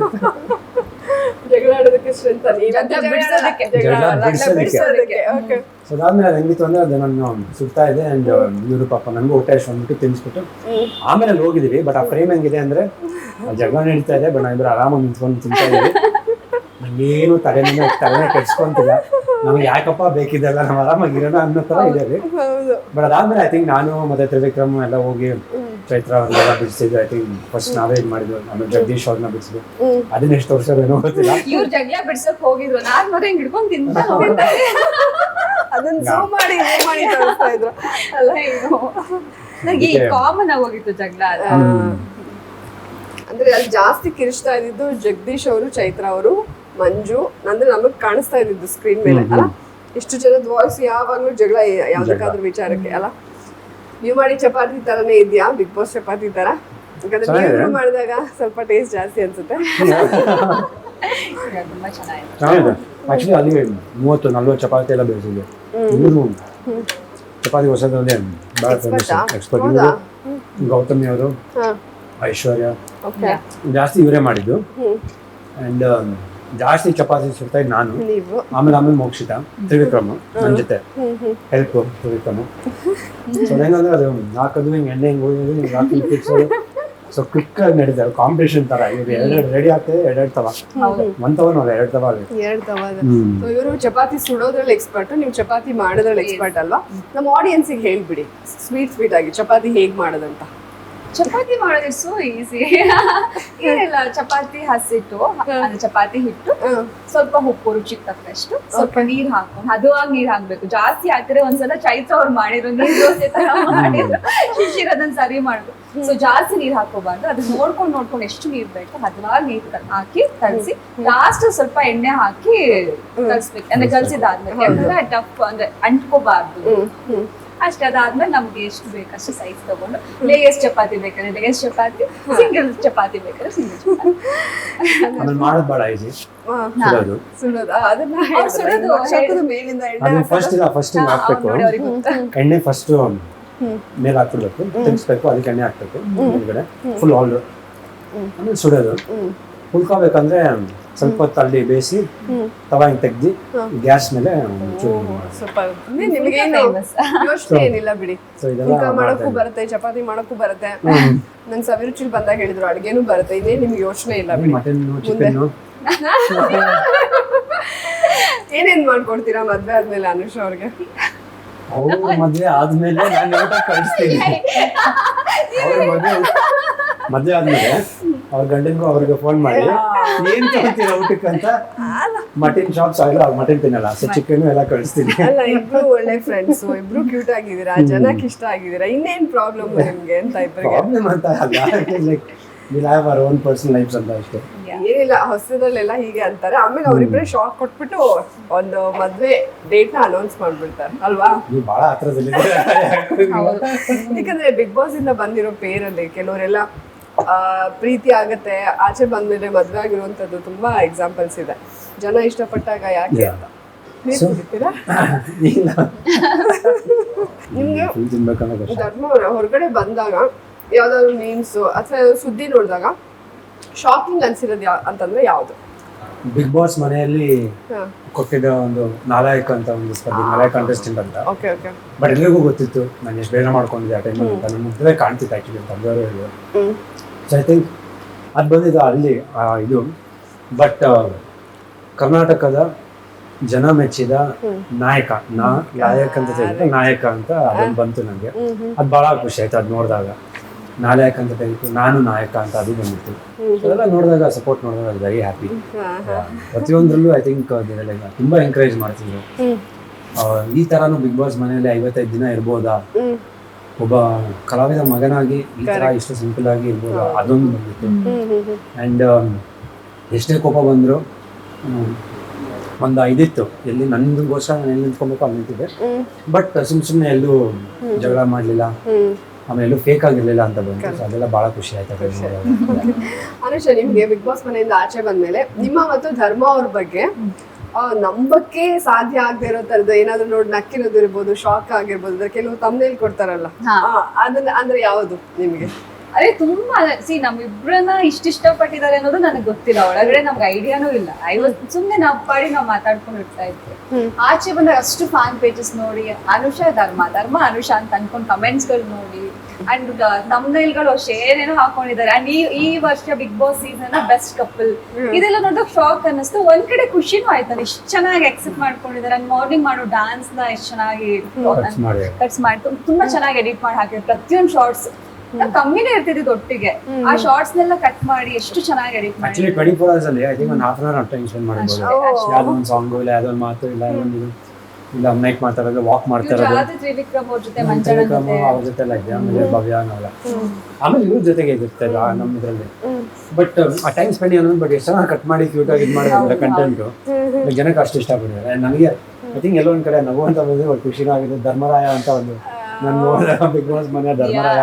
ಜಗಳ ಆಡೋದಕ್ಕೆ ಸ್ಟ್ರೆಂತ್ ಅಲ್ಲಿ ಜಗಳ ಬಿಡ್ಸೋದಕ್ಕೆ. ಜಗಳ ಬಿಡ್ಸೋದಕ್ಕೆ. ಓಕೆ. ಸೊ ಅದಾದ್ಮೇಲೆ ಅದು ಹೆಂಗಿತ್ತು ಅಂದ್ರೆ ಅದು ನಾನು ಸುಡ್ತಾ ಇದ್ದೆ ಅಂಡ್ ಇವರು ಪಾಪ ನನಗೂ ಊಟ ಎಷ್ಟು ಅಂದ್ಬಿಟ್ಟು ತಿನ್ನಿಸ್ಬಿಟ್ಟು ಆಮೇಲೆ ಅಲ್ಲಿ ಹೋಗಿದ್ದೀವಿ. ಬಟ್ ಆ ಫ್ರೇಮ್ ಹೆಂಗಿದೆ ಅಂದ್ರೆ ಜಗಳ ನಡೀತಾ ಇದೆ, ಬಟ್ ನಾವಿಬ್ಬರು ಆರಾಮಾಗಿ ನಿಂತ್ಕೊಂಡು ತಿಂತಾ ಇದೀವಿ. ಏನು ತಲೆನೇ ಕೆಡ್ಸ್ಕೊಂತಿಲ್ಲ, ನಮ್ಗೆ ಯಾಕಪ್ಪ ಬೇಕಿದ್ದಲ್ಲ, ನಾವು ಆರಾಮಾಗಿರೋಣ ಅನ್ನೋ ತರ ಇದ್ದೇವೆ. ಹೌದು. ಬಟ್ ಅದಾದ್ಮೇಲೆ ಐ ಥಿಂಕ್ ನಾನು ಮತ್ತೆ ತ್ರಿವಿಕ್ರಮ್ ಎಲ್ಲ ಹೋಗಿ ಚೈತ್ರ ಅವ್ರನ್ನೆಲ್ಲ ಬಿಡಿಸಿದ್ವಿ. ಐ ಥಿಂಕ್ ಫಸ್ಟ್ ನಾವೇ ಇದು ಮಾಡಿದ್ವಿ, ಆಮೇಲೆ ಜಗದೀಶ್ ಅವ್ರನ್ನ ಬಿಡಿಸಿದ್ವಿ. ಅದನ್ನ ಎಷ್ಟು ವರ್ಷ ಏನೋ ಗೊತ್ತಿಲ್ಲ. ಇವ್ರು ಜಗಳ ಬಿಡ್ಸಕ್ ಹೋಗಿದ್ರು, ನಾನ್ ಮತ್ತೆ ಹಿಂಗ್ ಹಿಡ್ಕೊಂಡ್ ತಿಂತ ಹೋಗ್ತಾ ಇದ್ದೆ. ಅದನ್ನ zoom ಮಾಡಿ ತೋರಿಸ್ತಾ ಇದ್ರು ಅಲ್ಲ ಏನು, ನನಗೆ ಈ ಕಾಮನ್ ಆಗೋಗಿತ್ತು ಜಗಳ ಅದು. ಅಂದ್ರೆ ಅಲ್ಲಿ ಜಾಸ್ತಿ ಕಿರಿಸ್ತಾ ಇದ್ದಿದ್ದು ಜಗದೀಶ್ ಅವರು, ಚೈತ್ರ ಅವರು, ಮಂಜು, ಅಂದ್ರೆ ನಮಗ್ ಕಾಣಿಸ್ತಾ ಇದ್ದಿದ್ದು ಸ್ಕ್ರೀನ್ ಮೇಲೆ ಅಲ್ಲ. ಇಷ್ಟು ಜನದ ವಾಯ್ಸ್ ಯಾವಾಗ್ಲೂ ಜಗಳ ಯಾವ್ದಕ್ಕಾದ್ರೂ ವಿಚಾರಕ್ಕೆ ಅಲ್ಲ. ನೀವು ಮಾಡಿ ಚಪಾತಿ ತರನೇ ಇದೆಯಾ ಬಿಗ್ ಬಾಸ್ ಚಪಾತಿ ತರ? ಯಾಕಂದ್ರೆ ನೀವು ಮಾಡಿದಾಗ ಸ್ವಲ್ಪ ಟೇಸ್ಟ್ ಜಾಸ್ತಿ ಅನ್ಸುತ್ತೆ. ತುಂಬಾ ಚೆನ್ನಾಗಿದೆ. ಚೆನ್ನಾಗಿದೆ ಆಕ್ಚುಲಿ. ಅಲ್ಲಿ 30-40 ಚಪಾತಿ ಎಲ್ಲ ಬೇಯಿಸಿದ್ವಿ. ಇವರು ಚಪಾತಿ ಹೊಸದ್ರಲ್ಲಿ ಭಾಳ ಫೇಮಸ್ ಎಕ್ಸ್ಪರ್ಟ್. ಇವರು ಗೌತಮಿ ಅವರು, ಐಶ್ವರ್ಯ ಓಕೆ. ಜಾಸ್ತಿ ಇವರೇ ಮಾಡಿದ್ದು. ಅಂಡ್ ಜಾಸ್ತಿ ಚಪಾತಿ ಸುಡ್ತಾ ಇದ್ದು ನಾನು, ನೀವು ಆಮೇಲೆ ಮೋಕ್ಷಿತ, ತ್ರಿವಿಕ್ರಮ್ ನನ್ನ ಜೊತೆ ಹೆಲ್ಪ್ ತ್ರಿವಿಕ್ರಮ್. ಸೊ ಹೆಂಗಂದ್ರೆ ಅದು ಹಾಕೋದು ಹಿಂಗೆ ಎಣ್ಣೆ ಹಿಂಗೆ ಹೋಗೋದು ಹಿಂಗೆ ಹಾಕಿ ಫಿಕ್ಸೋದು. ಸೊ ಕ್ವಿಕ್ ಆಗಿ ನಡೀತಾರೆ, ಕಾಂಪಿಟೇಷನ್ ತರ. ಇವ್ರು ಎರಡು ರೆಡಿ ಆಗ್ತದೆ, ಎರಡು ತವ, ಒಂದ್ ತವ ನೋಡಿ, ಎರಡು ತವ ಆಗುತ್ತೆ. ಎರಡು ತವಾದ. ಇವರು ಚಪಾತಿ ಸುಡೋದ್ರಲ್ಲಿ ಎಕ್ಸ್ಪರ್ಟ್, ನೀವು ಚಪಾತಿ ಮಾಡೋದ್ರಲ್ಲಿ ಎಕ್ಸ್ಪರ್ಟ್ ಅಲ್ವಾ? ನಮ್ಮ ಆಡಿಯನ್ಸಿಗೆ ಹೇಳ್ಬಿಡಿ ಸ್ವೀಟ್ ಆಗಿ ಚಪಾತಿ ಹೇಗ್ ಮಾಡೋದಂತ. ಚಪಾತಿ ಮಾಡೋದು ಸೋ ಈಸಿ. ಏನಿಲ್ಲ, ಚಪಾತಿ ಹಸಿಟ್ಟು, ಅಂದ್ರೆ ಚಪಾತಿ ಹಿಟ್ಟು, ಸ್ವಲ್ಪ ಉಪ್ಪು ರುಚಿಗೆ ತಕ್ಕಷ್ಟು, ಸ್ವಲ್ಪ ನೀರ್ ಹಾಕೊಂಡು ಹದವಾಗಿ ನೀರ್ ಹಾಕ್ಬೇಕು. ಜಾಸ್ತಿ ಹಾಕಿದ್ರೆ ಒಂದ್ಸಲ ಚೈತ್ರ ಅವ್ರು ಮಾಡಿದ್ರು ನೀರ್ ದೋಸೆ ತರ ಮಾಡಿದ್ರು, ಶಿಶಿರ್ ಅದನ್ನ ಸರಿ ಮಾಡ್ಬೇಕು. ಸೊ ಜಾಸ್ತಿ ನೀರ್ ಹಾಕೋಬಾರ್ದು, ಅದನ್ನ ನೋಡ್ಕೊಂಡು ಎಷ್ಟು ನೀರ್ ಬೇಕು ಹದವಾಗಿ ನೀರ್ ಹಾಕಿ ಕಲಸಿ, ಲಾಸ್ಟ್ ಸ್ವಲ್ಪ ಎಣ್ಣೆ ಹಾಕಿ ಕಲ್ಸ್ಬೇಕು. ಅಂದ್ರೆ ಕಲ್ಸಿದಾದ್ಮೇಲೆ ಯಾಕಂದ್ರೆ ಟಫ್ ಅಂದ್ರೆ ಅಂಟ್ಕೋಬಾರ್ದು ಅಷ್ಟೇ. ಅದಾದ್ಮೇಲೆ ನಮ್ಗೆ ಎಷ್ಟು ಬೇಕಷ್ಟು ಸೈಜ್ ತಗೊಂಡು, ಲೇಯರ್ಸ್ ಚಪಾತಿ ಬೇಕಾದ್ರೆ ಲೇಯರ್ಸ್ ಚಪಾತಿ, ಸಿಂಗಲ್ ಚಪಾತಿ ಬೇಕಾದ್ರೆ ಸಿಂಗಲ್ ಚಪಾತಿ. ಆಮೇಲೆ ಮಾಡೋದು ಭಾಳ ಈಸಿ. ಸುಡೋದು ಸುಡೋದು ಅದನ್ನ ಸುಡೋದು ಹಾಕೋದು ಮೇಲಿಂದ ಎಣ್ಣೆ ಅದು ಫಸ್ಟ್ ಹಿಂಗೆ ಹಾಕ್ಬೇಕು. ಎಣ್ಣೆ ಫಸ್ಟ್ ಮೇಲೆ ಹಾಕ್ಬಿಡ್ಬೇಕು, ತಿನ್ಸ್ಬೇಕು, ಅದಕ್ಕೆ ಎಣ್ಣೆ ಹಾಕ್ಬೇಕು ಮೇಲ್ಗಡೆ ಫುಲ್ ಆಲ್. ಆಮೇಲೆ ಸುಡೋದು. ಹುಳ್ಕೋಬೇಕಂದ್ರೆ ಸ್ವಲ್ಪ ಹೊತ್ತು ಅಲ್ಲಿ ಬೇಯಿಸಿ ತವ ಹಿಂಗೆ ತೆಗ್ದು ಗ್ಯಾಸ್ ಮೇಲೆ ಸೂಪರ್. ನಿಮ್ಗೇನು ಯೋಚನೆ ಏನಿಲ್ಲ ಬಿಡಿ, ಸೊ ಇದೆಲ್ಲ ಮಾಡಕ್ಕೂ ಬರುತ್ತೆ, ಚಪಾತಿ ಮಾಡಕ್ಕೂ ಬರುತ್ತೆ. ನನ್ ಸವಿರುಚಿಲ್ ಬಂದಾಗ ಹೇಳಿದ್ರು ಅಡ್ಗೆನೂ ಬರುತ್ತೆ, ಇದೇ ನಿಮ್ಗೆ ಯೋಚನೆ ಇಲ್ಲ ಬಿಡಿ. ಮಟನ್ ಚಿಕನ್ ಏನೇನ್ ಮಾಡ್ಕೊಡ್ತೀರಾ ಮದ್ವೆ ಆದ್ಮೇಲೆ ಅನುಷ್ ಅವ್ರಿಗೆ? ಅವ್ರ ಮದ್ವೆ ಆದ್ಮೇಲೆ ನಾನು ಊಟ ಕಳಿಸ್ತೀನಿ. ಅವ್ರ ಮದ್ವೆ ಆದ್ಮೇಲೆ ಅವ್ರ ಗಂಡನ್ಗೂ ಅವ್ರಿಗೆ ಫೋನ್ ಮಾಡಿ ಏನ್ ತಗೋತೀರ ಊಟಕ್ಕೆ ಅಂತ. ಮಟನ್ ಶಾಪ್ಸ್ ಆಗಲ್ಲ, ಅವ್ರು ಮಟನ್ ತಿನ್ನಲ್ಲ, ಸೊ ಚಿಕನ್ ಎಲ್ಲ ಕಳಿಸ್ತೀನಿ. ಅಲ್ಲ, ಇಬ್ರು ಒಳ್ಳೆ ಫ್ರೆಂಡ್ಸ್, ಇಬ್ರು ಕ್ಯೂಟ್ ಆಗಿದ್ದೀರಾ, ಜನಕ್ಕೆ ಇಷ್ಟ ಆಗಿದ್ದೀರಾ, ಇನ್ನೇನ್ ಪ್ರಾಬ್ಲಮ್ ನಿಮ್ಗೆ ಅಂತ ಇಬ್ರಿಗೆ? ಪ್ರಾಬ್ಲಮ್ ಅಂತ ಅಲ್ಲ, like will have our own personal lives ಅಂತ ಅಷ್ಟೇ. ಏನಿಲ್ಲ, ಹೊಸದಲ್ಲೆಲ್ಲ ಹೀಗೆ ಅಂತಾರೆ, ಆಮೇಲೆ ಅವ್ರಿಬ್ರೆ ಶಾಕ್ ಕೊಟ್ಬಿಟ್ಟು ಒಂದು ಮದ್ವೆ ಡೇಟ್ ನ ಅನೌನ್ಸ್ ಮಾಡ್ಬಿಡ್ತಾರೆ ಅಲ್ವಾ? ನೀವು ಬಹಳ ಹತ್ರದಲ್ಲಿದ್ದೀರಾ. ಯಾಕಂದ್ರೆ ಬಿಗ್ ಬಾಸ್ ಇಂದ ಬಂದಿರೋ ಪೇರಲ್ಲಿ ಕೆಲವರೆಲ್ಲ ಪ್ರೀತಿ ಆಗತ್ತೆ, ಆಚೆ ಬಂದ್ಮೇಲೆ ಮದ್ವೆ ಆಗಿರುವಂತದ್ದು ತುಂಬಾ ಎಕ್ಸಾಂಪಲ್ಸ್ ಇದೆ. ಜನ ಇಷ್ಟಪಟ್ಟಾಗ ಯಾಕೆ ಅಂತ ನೀರು So- ಕುಡಿತೀರಾ? ಇಲ್ಲ ನಿಮ್ಗೆ ಫುಲ್ ತಿನ್ಬೇಕನ್ನೋ ಕಷ್ಟ. ಧರ್ಮವರ ಹೊರಗಡೆ ಬಂದಾಗ ಯಾವ್ದಾದ್ರು ಮೀಮ್ಸ್ ಅಥವಾ ಸುದ್ದಿ ನೋಡಿದಾಗ ಶಾಕಿಂಗ್ ಅನ್ಸಿರೋದು ಅಂತಂದ್ರೆ ಯಾವ್ದು? ಬಿಗ್ ಬಾಸ್ ಮನೆಯಲ್ಲಿ ಹಾ. ಕೊಟ್ಟಿದ್ದ ಒಂದು ನಾಲಾಯಕ ಅಂತ ಒಂದು ಸ್ಪರ್ಧೆ, ನಾಲಾಯಕ ಕಂಟೆಸ್ಟೆಂಟ್ ಅಂತ. Okay okay. ಬಟ್ ಎಲ್ಲರಿಗೂ ಗೊತ್ತಿತ್ತು ನಾನು ಎಷ್ಟು ಬೇಗ ಮಾಡ್ಕೊಂಡಿದ್ದೆ ಆ ಟೈಮಲ್ಲಿ ಅಂತ. ನನ್ನ ಮುದ್ದೆ ಕಾಣ್ತಿತ್ತು ಆ್ಯಕ್ಚುಲಿ ತಂದೆಯವರು ಹೇಳಿದ್ರು. ಸೊ ಐ ಥಿಂಕ್ ಅದು ಬಂದಿದ್ದು ಅಲ್ಲಿ ಇದು. ಬಟ್ ಕರ್ನಾಟಕದ ಜನ ಮೆಚ್ಚಿದ ನಾಯಕ ನಾಯಕ ಅಂತ ತೆಗೆದು ನಾಯಕ ಅಂತ ಅದೊಂದು ಬಂತು ನನಗೆ. ಅದು ಭಾಳ ಖುಷಿ ಆಯ್ತು ಅದು ನೋಡಿದಾಗ. ನಾಯಕ ಅಂತ ತೆಗೆದು ನಾನು ನಾಯಕ ಅಂತ ಅದು ಬಂದಿತ್ತು. ಅದೆಲ್ಲ ನೋಡಿದಾಗ ಸಪೋರ್ಟ್ ನೋಡಿದಾಗ ವೆರಿ ಹ್ಯಾಪಿ. ಪ್ರತಿಯೊಂದರಲ್ಲೂ ಐ ಥಿಂಕ್ ತುಂಬ ಎಂಕರೇಜ್ ಮಾಡ್ತಿದ್ರು. ಈ ಥರನೂ ಬಿಗ್ ಬಾಸ್ ಮನೆಯಲ್ಲಿ 55 ದಿನ ಇರ್ಬೋದಾ, ಒಬ್ಬ ಕಲಾವಿದ ಮಗನಾಗಿ ಈ ಥರ ಇಷ್ಟು ಸಿಂಪಲ್ ಆಗಿ ಇರ್ಬೋದಾ, ಅದೊಂದು ಬಂದಿತ್ತು. ಆ್ಯಂಡ್ ಎಷ್ಟೇ ಕೋಪ ಬಂದರೂ ಒಂದು ಇದಿತ್ತು, ಎಲ್ಲಿ ನಂದುಗೋಸ್ಕರ ನಾನು ಎಲ್ಲಿ ನಿಂತ್ಕೊಬೇಕು ಅಲ್ಲಿ ನಿಂತಿದ್ದೆ. ಬಟ್ ಸುಮ್ಮನೆ ಎಲ್ಲೂ ಜಗಳ ಮಾಡಲಿಲ್ಲ, ಆಮೇಲೆ ಎಲ್ಲೂ ಫೇಕ್ ಆಗಿರಲಿಲ್ಲ ಅಂತ ಬಂತು. ಸೊ ಅದೆಲ್ಲ ಭಾಳ ಖುಷಿ ಆಯ್ತು. ಅನುಷಾ, ನಿಮ್ಗೆ ಬಿಗ್ ಬಾಸ್ ಮನೆಯಿಂದ ಆಚೆ ಬಂದ್ಮೇಲೆ ನಿಮ್ಮ ಮತ್ತು ಧರ್ಮ ಅವ್ರ ಬಗ್ಗೆ ನಂಬಕ್ಕೆ ಸಾಧ್ಯ ಆಗದೆ ಇರೋ ತರದ್ದು ಏನಾದ್ರು ನೋಡಿ ನಕ್ಕಿರೋದು ಇರ್ಬೋದು, ಶಾಕ್ ಆಗಿರ್ಬೋದು, ಕೆಲವು ತಮ್ನೇಲ್ ಕೊಡ್ತಾರಲ್ಲ, ಅದನ್ನ ಅಂದ್ರೆ ಯಾವುದು ನಿಮ್ಗೆ? ಅದೇ ತುಂಬಾ ನಮ್ಮಿಬ್ರನ್ನ ಇಷ್ಟಪಟ್ಟಿದ್ದಾರೆ ಅನ್ನೋದು ನನಗೆ ಗೊತ್ತಿಲ್ಲ. ಒಳಗಡೆ ನಮ್ಗೆ ಐಡಿಯಾನೂ ಇಲ್ಲ. ಸುಮ್ನೆ ನಾವು ನಾವು ಮಾತಾಡ್ಕೊಂಡು ಇರ್ತಾ ಇದ್ವಿ. ಆಚೆ ಬಂದಾಗ ಅಷ್ಟು ಫ್ಯಾನ್ ಪೇಜಸ್ ನೋಡಿ ಅನುಷಾ ಧರ್ಮ ಅನುಷಾ ಅಂತ ಅನ್ಕೊಂಡ್ ಕಮೆಂಟ್ಸ್ ಗಳು ನೋಡಿ ಅಂಡ್ ತಮ್ನೈಲ್ಗಳು ಅಷ್ಟೇ ಏನೇನೋ ಹಾಕೊಂಡಿದ್ದಾರೆ. ಅಂಡ್ ಈ ವರ್ಷ Bigg Boss season best couple ಇದೆಲ್ಲ ನೋಡಿದಾಗ ಶಾಕ್ ಅನ್ನಿಸ್ತು. ಒಂದ್ ಕಡೆ ಖುಷಿನೂ ಆಯ್ತು, ಎಷ್ಟು ಚೆನ್ನಾಗಿ ಅಕ್ಸೆಪ್ಟ್ ಮಾಡ್ಕೊಂಡಿದ್ದಾರೆ. ಅಂಡ್ ಮಾರ್ನಿಂಗ್ ಮಾಡೋ ಡಾನ್ಸ್ ನ ಎಷ್ಟು ಚೆನ್ನಾಗಿ ಕಟ್ಸ್ ಮಾಡಿ ತುಂಬಾ ಚೆನ್ನಾಗಿ ಎಡಿಟ್ ಮಾಡಿ ಹಾಕಿದ್ರು. ಪ್ರತಿಯೊಂದು ಶಾರ್ಟ್ಸ್ ಕಮ್ಮಿನೇ ಇರ್ತಿದ್ದು ಒಟ್ಟಿಗೆ, ಆ ಶಾರ್ಟ್ಸ್ ನೆಲ್ಲ ಕಟ್ ಮಾಡಿ ಎಷ್ಟು ಚೆನ್ನಾಗಿ ಎಡಿಟ್ ಮಾಡಿ. ಆಕ್ಚುಲಿ 24 hours ಅಲ್ಲಿ ಐ ಥಿಂಕ್ ಒಂದು half an hour time spend ಮಾಡ್ಬೋದು. ಯಾವುದೋ ಒಂದು ಸಾಂಗು ಇಲ್ಲ, ಯಾವುದೋ ಒಂದು ಮಾತು ಇಲ್ಲ, ಇಲ್ಲ ನೈಟ್ ಮಾತಾಡೋದು, ವಾಕ್ ಮಾಡ್ತಾ ಇರೋದು, ತ್ರಿವಿಕ್ರಮ್ ಅವ್ರ ಜೊತೆ ಅವ್ರ ಜೊತೆ ಎಲ್ಲ ಇದೆ. ಆಮೇಲೆ ಭವ್ಯ ನಾವೆಲ್ಲ ಆಮೇಲೆ ಇವ್ರ ಜೊತೆಗೆ ಇರುತ್ತೆ ನಮ್ಮ ಇದರಲ್ಲಿ. ಬಟ್ ಆ ಟೈಮ್ ಸ್ಪೆಂಡ್ ಅನ್ನೋದು ಬಟ್ ಎಷ್ಟು ಚೆನ್ನಾಗಿ ಕಟ್ ಮಾಡಿ ಕ್ಯೂಟ್ ಆಗಿ ಇದು ಮಾಡಿದ್ರೆ ಕಂಟೆಂಟು ಜನಕ್ಕೆ ಅಷ್ಟು ಇಷ್ಟಪಟ್ಟಿದ್ದಾರೆ. ನನಗೆ ಐ ಥಿಂಕ್ ಎಲ್ಲೋ ಒಂದು ಕಡೆ ನಗು ಅಂತ ಬಂದ್ರೆ ಒಂದು ಖುಷಿನೂ ಆಗಿದೆ. ಧರ್ಮರಾಯ ಅಂತ ಒಂದು ನಾನು ನೋಡಿದೆ ಬಿಗ್ ಬಾಸ್ ಮನೆ ಧರ್ಮರಾಯ.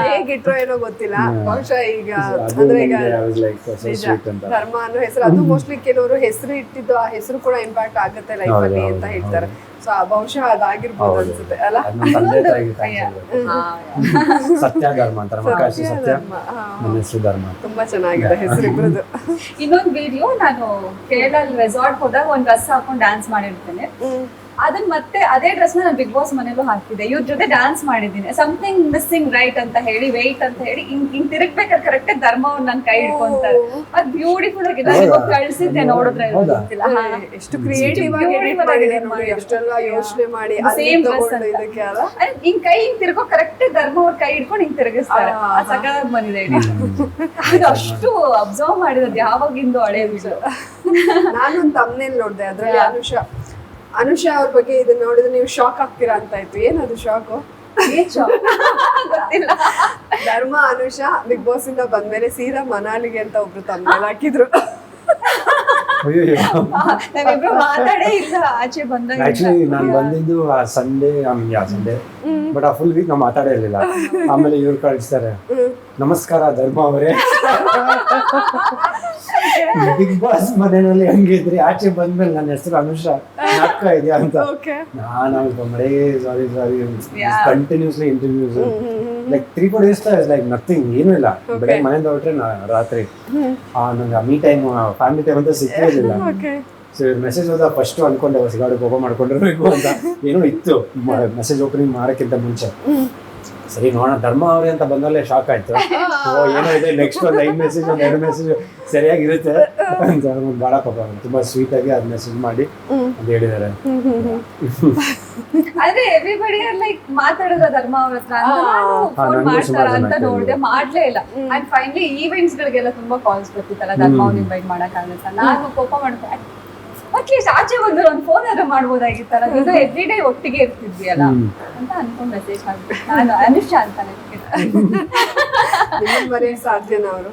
ಹೇಗಿಟ್ರೋ ಏನೋ ಗೊತ್ತಿಲ್ಲ, ಬಹುಶಃ ಈಗ ಅಂದ್ರೆ ಈಗ ಧರ್ಮ ಅನ್ನೋ ಹೆಸರು ಅದು ಮೋಸ್ಟ್ಲಿ ಕೆಲವರು ಹೆಸರು ಇಟ್ಟಿದ್ದು ಆ ಹೆಸರು ಕೂಡ ಇಂಪ್ಯಾಕ್ಟ್ ಆಗುತ್ತೆ ಲೈಫ್ ಅಲ್ಲಿ ಅಂತ ಹೇಳ್ತಾರೆ. ಸೊ ಬಹುಶಃ ಅದಾಗಿರ್ಬೋದು ಅನ್ಸುತ್ತೆ ಅಲ್ಲ. ಸತ್ಯ ಧರ್ಮ ಅಂತ ಸತ್ಯ, ನನ್ನ ಹೆಸರು ಧರ್ಮ. ತುಂಬಾ ಚೆನ್ನಾಗಿದೆ ಹೆಸರು ಇಬ್ಬರದು. ಇನ್ನೊಂದು ವಿಡಿಯೋ, ನಾನು ಕೇರಳ ರೆಸಾರ್ಟ್ ಹೋದಾಗ ಒಂದ್ ಡ್ರೆಸ್ ಹಾಕೊಂಡು ಡ್ಯಾನ್ಸ್ ಮಾಡಿರ್ತೇನೆ. ಅದನ್ನ ಮತ್ತೆ ಅದೇ ಡ್ರೆಸ್ ನಾನು ಬಿಗ್ ಬಾಸ್ ಮನೇಲೂ ಹಾಕಿದ್ದೆ. ಇವ್ರ ಜೊತೆ ಡ್ಯಾನ್ಸ್ ಮಾಡಿದ್ದೀನಿ. ಸಮಥಿಂಗ್ ಮಿಸ್ಸಿಂಗ್ ರೈಟ್ ಅಂತ ಹೇಳಿ, ವೆಯ್ಟ್ ಅಂತ ಹೇಳಿ ಹಿಂಗ್ ತಿರುಗ್ಬೇಕಾದ್ರೆ ಕರೆಕ್ಟ್ ಧರ್ಮ ಅವ್ರು ನನ್ ಕೈ ಹಿಡ್ಕೊಂತಾರೆ. ಅದ್ ಬ್ಯೂಟಿಫುಲ್ ಆಗಿದೆ. ಕಳ್ಸಿದ್ದೆ ನೋಡಿದ್ರೆ ಎಷ್ಟು ಕ್ರಿಯೇಟಿವ್ ಆಗಿ ಎಷ್ಟೆಲ್ಲ ಯೋಚನೆ ಮಾಡಿ ಸೇಮ್ ಡ್ರೆಸ್ ಇದಕ್ಕೆ ಅಲ್ಲ, ಹಿಂಗ್ ಕೈ ಹಿಂಗ್ ತಿರ್ಗೋ ಕರೆಕ್ಟ್ ಧರ್ಮ ಅವ್ರ ಕೈ ಹಿಡ್ಕೊಂಡು ಹಿಂಗ್ ತಿರುಗಿಸ್ತಾರೆ. ಸಕಾಲ ಬಂದಿದೆ. ಅದು ಅಷ್ಟು ಅಬ್ಸರ್ವ್ ಮಾಡಿರೋದು ಯಾವಾಗಿಂದು ಹಳೆ ವಿಡಿಯೋ. ನಾನೊಂದು ತಮ್ನೇಲ್ ನೋಡ್ದೆ, ಅದ್ರಲ್ಲಿ ಅನುಷಾ ಅವ್ರ ಬಗ್ಗೆ ಇದನ್ನ ನೋಡಿದ್ರೆ ನೀವು ಶಾಕ್ ಆಗ್ತೀರಾ ಅಂತ ಇತ್ತು. ಏನದು ಶಾಕು? ಗೊತ್ತಿಲ್ಲ. ಧರ್ಮ ಅನುಷಾ ಬಿಗ್ ಬಾಸ್ ಇಂದ ಬಂದ್ಮೇಲೆ ಸೀದಾ ಮನಾಲಿಗೆ ಅಂತ ಒಬ್ರು ತಮ್ನೇಲ್ ಹಾಕಿದ್ರು. ನಾವಿಬ್ರು ಮಾತಾಡೇ ಇಲ್ಲ ಆಚೆ ಬಂದಾಗ. ಆಕ್ಚುಲಿ ನಾನು ಬಂದಿದ್ದು ಸಂಡೇ ಬಟ್ ಆ ಫುಲ್ ವೀಕ್ ನಾವು ಮಾತಾಡೇ ಇರಲಿಲ್ಲ. ಆಮೇಲೆ ಇವ್ರು ಕಳಿಸ್ತಾರೆ, ನಮಸ್ಕಾರ ಧರ್ಮ ಅವರೇ, ಬಿಗ್ ಬಾಸ್ ಮನೆಯಲ್ಲಿ ಹಂಗಿದ್ರಿ, ಆಚೆ ಬಂದ್ಮೇಲೆ ನನ್ನ ಹೆಸರು ಅನುಷಾ ನಾಟಕ ಇದೆಯಾ ಅಂತ. ನಾನು ಮಳೆ sorry continuously interviews like 3-4 days like nothing, ಏನೂ ಇಲ್ಲ. ಬೆಳಗ್ಗೆ ಮನೆಯಿಂದ ಹೊರಟ್ರೆ ರಾತ್ರಿ ನಂಗೆ ಮೀ ಟೈಮ್ ಫ್ಯಾಮಿಲಿ ಟೈಮ್ ಅಂತ ಸಿಕ್ಕೇ ಇರಲಿಲ್ಲ. ಸೊ ಇವ್ರು ಮೆಸೇಜ್ ಹೋದ ಫಸ್ಟ್ ಅನ್ಕೊಂಡೆ ಸಿಗಾಡಕ್ಕೆ ಓಪನ್ ಮಾಡ್ಕೊಂಡಿರ್ಬೇಕು ಅಂತ. ಏನೋ ಇತ್ತು ಮೆಸೇಜ್ ಓಪನಿಂಗ್ ಮಾಡೋಕ್ಕಿಂತ ಮುಂಚೆ. ಸರಿ ನೋಡೋಣ ಧರ್ಮ ಅವರೇ ಅಂತ ಬಂದಲ್ಲೇ ಶಾಕ್ ಆಯ್ತು. ಏನೋ ಇದೆ ನೆಕ್ಸ್ಟ್ ಒಂದು 5 ಮೆಸೇಜ್ ಒಂದು 2 ಮೆಸೇಜ್ ಸರಿಯಾಗಿರುತ್ತೆ ಅಂತ ಭಾಳ ಪಾಪ ತುಂಬಾ ಸ್ವೀಟ್ ಆಗಿ ಅದ್ ಮೆಸೇಜ್ ಮಾಡಿ ಅಂತ ಹೇಳಿದ್ದಾರೆ. ಆದ್ರೆ ಎವ್ರಿಬಡಿ ಲೈಕ್ ಮಾತಾಡೋದ ಧರ್ಮ ಅವ್ರ ಹತ್ರ ಮಾಡ್ತಾರ ಅಂತ ನೋಡಿದೆ, ಮಾಡ್ಲೇ ಇಲ್ಲ. ಅಂಡ್ ಫೈನಲಿ ಈವೆಂಟ್ಸ್ ಗಳಿಗೆಲ್ಲ ತುಂಬಾ ಕಾಲ್ಸ್ ಬರ್ತಿತ್ತಲ್ಲ, ಧರ್ಮ ಅವ್ನ ಇನ್ವೈಟ್ ಮಾಡಕ್ ಆಗುತ್ತ. ನಾನು ಕೋಪ ಮಾಡ್ಕೊಂಡೆ, ಅಟ್ಲೀಸ್ಟ್ ಆಚೆ ಬಂದ್ರೆ ಒಂದು ಫೋನ್ ಆದ್ರೂ ಮಾಡ್ಬೋದಾಗಿತ್ತಲ್ಲ, ಇದು ಎವ್ರಿ ಡೇ ಒಟ್ಟಿಗೆ ಇರ್ತಿದ್ವಿ ಅಲ್ಲ ಅಂತ ಅನ್ಕೊಂಡ್ ಮೆಸೇಜ್ ಮಾಡ್ಬಿಟ್ಟು ನಾನು ಅನುಷಾ ಅಂತಾನೆ ಬರೆಯ ಸಾಧ್ಯನ ಅವರು.